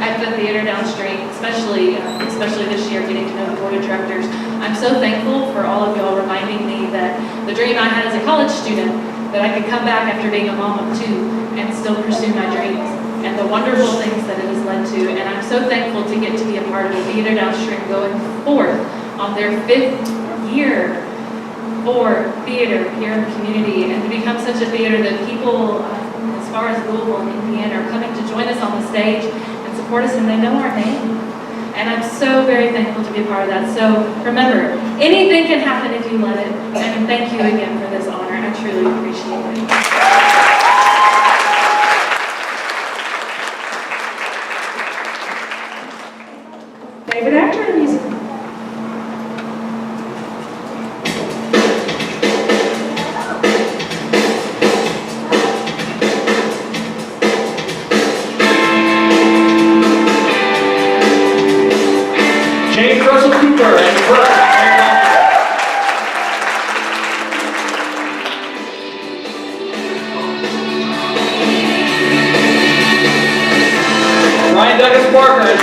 at the Theater Downstream, especially this year, getting to know the board of directors. I'm so thankful for all of y'all reminding me that the dream I had as a college student, that I could come back after being a mom of 2 and still pursue my dreams, and the wonderful things that it has led to. And I'm so thankful to get to be a part of the Theater Downstream going forth on their 5th year for theater here in the community, and to become such a theater that people as far as Louisville and Indiana are coming to join us on the stage and support us, and they know our name. And I'm so very thankful to be a part of that. So remember, anything can happen if you let it. And thank you again for this honor. I truly appreciate it. Favorite actor in the musical?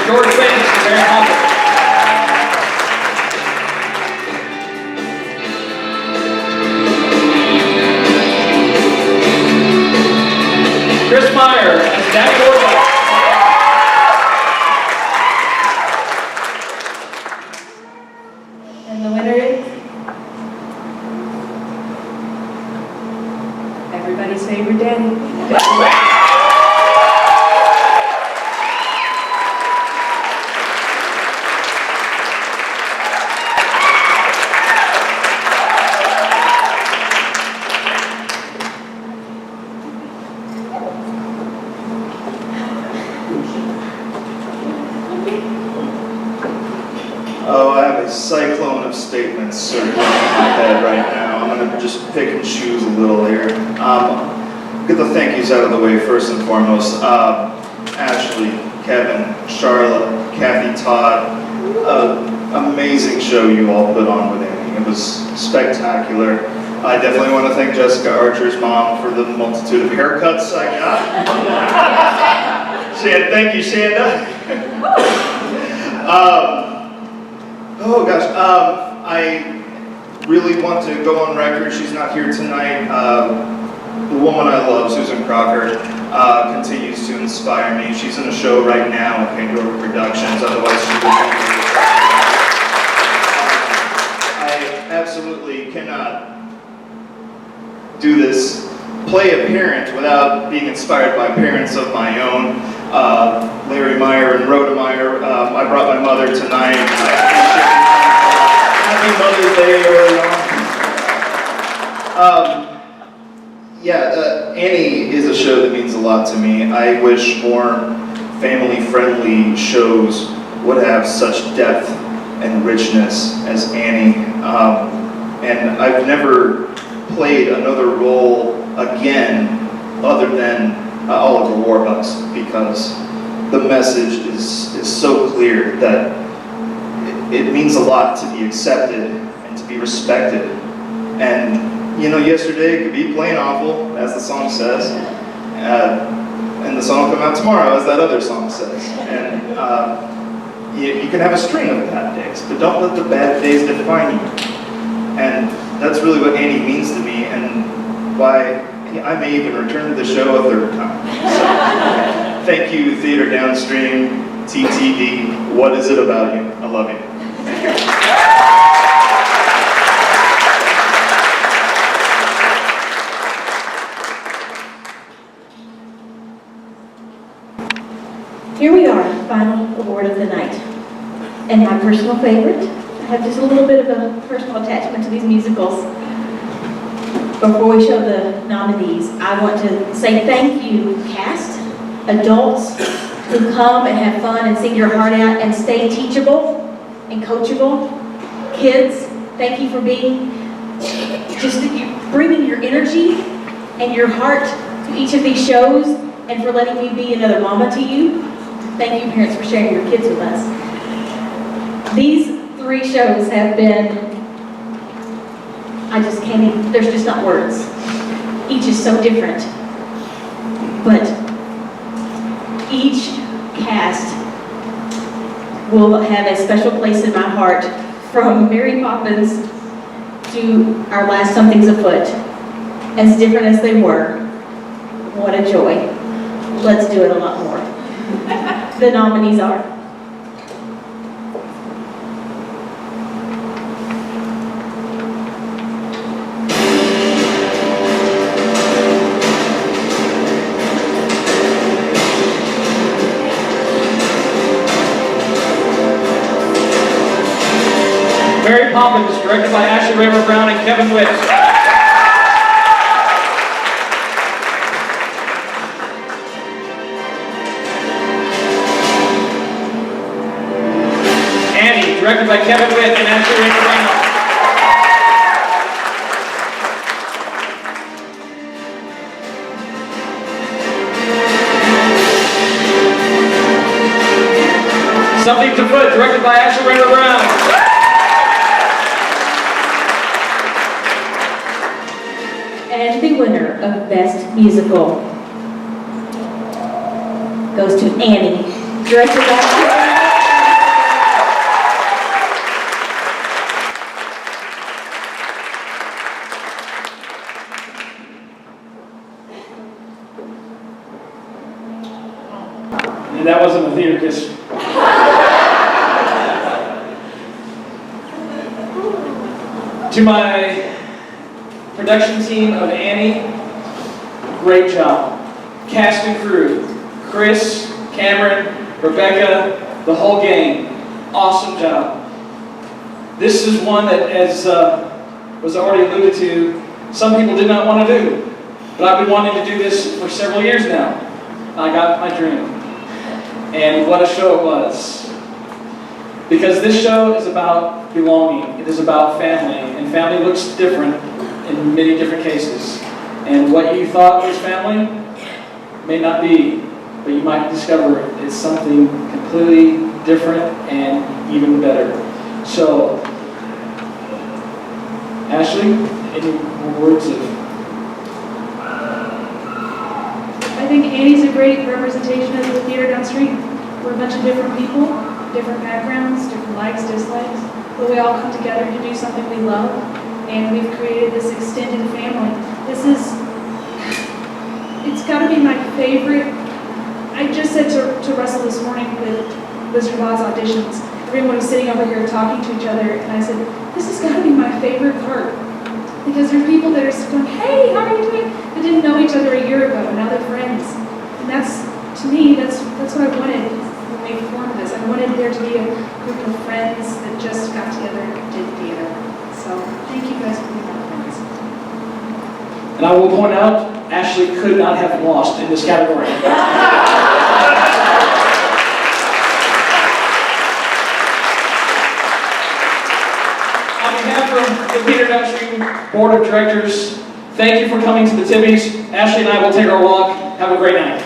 George Fabish and Mary Poppins. Chris Meyer as Daddy Warlock. And the winner is everybody's favorite Daddy. Cyclone of statements circling in my head right now. I'm going to just pick and choose a little here. Get the thank yous out of the way first and foremost. Ashley, Kevin, Charlotte, Kathy, Todd, amazing show you all put on with Amy. It was spectacular. I definitely want to thank Jessica Archer's mom for the multitude of haircuts I got. Thank you, Shanda. Oh gosh, I really want to go on record. She's not here tonight. The woman I love, Susan Crocker, continues to inspire me. She's in a show right now at Pandora Productions. Otherwise, she would be. I absolutely cannot do this play a parent without being inspired by parents of my own. Larry Meyer and Rhoda Meyer. I brought my mother tonight. Happy Mother's Day early on. Annie is a show that means a lot to me. I wish more family-friendly shows would have such depth and richness as Annie. And I've never played another role again other than Oliver Warbucks, because the message is so clear that it means a lot to be accepted and to be respected. And you know, yesterday it could be plain awful, as the song says, and the song will come out tomorrow, as that other song says. And you can have a string of bad days, but don't let the bad days define you. And that's really what Annie means to me, and why I may even return to the show a third time. So, thank you, Theater Downstream, TTD. What is it about you? I love you. Here we are, final award of the night. And my personal favorite, I have just a little bit of a personal attachment to these musicals. Before we show the nominees, I want to say thank you, cast, adults who come and have fun and sing your heart out and stay teachable and coachable. Kids, thank you for being, bringing your energy and your heart to each of these shows and for letting me be another mama to you. Thank you, parents, for sharing your kids with us. These 3 shows have been, I just can't even, there's just not words. Each is so different. But each cast will have a special place in my heart, from Mary Poppins to our last Something's Afoot. As different as they were, what a joy. Let's do it a lot more. The nominees are Mary Poppins, directed by Raymer-Brown and Kevin Witt. Annie, directed by Kevin Witt and Raymer-Brown. Something's Afoot, directed by Raymer-Brown. And the winner of Best Musical goes to Annie, directed by And that wasn't a theater kiss. To my production team of Annie, great job. Cast and crew, Chris, Cameron, Rebekah, the whole gang, awesome job. This is one that, as was already alluded to, some people did not want to do. But I've been wanting to do this for several years now. I got my dream. And what a show it was. Because this show is about belonging. It is about family. And family looks different in many different cases. And what you thought was family may not be, but you might discover it's something completely different and even better. So, Ashley, any words of... I think Annie's a great representation of the theater downstream. We're a bunch of different people, different backgrounds, different likes, dislikes. but we all come together to do something we love, and we've created this extended family. It's got to be my favorite. I just said to Russell this morning with Wizard of Oz auditions, everyone was sitting over here talking to each other, and I said, this has got to be my favorite part. Because there are people that are going, hey, how are you doing? That didn't know each other a year ago, and now they're friends. And that's, to me, that's what I wanted when we formed this. I wanted there to be a group of friends that just got together and did theater. So thank you guys for being my friends. And I will point out, Ashley could not have lost in this category. On behalf of the Theater Downstream Board of Directors, thank you for coming to the Tybbies. Ashley and I will take our walk. Have a great night.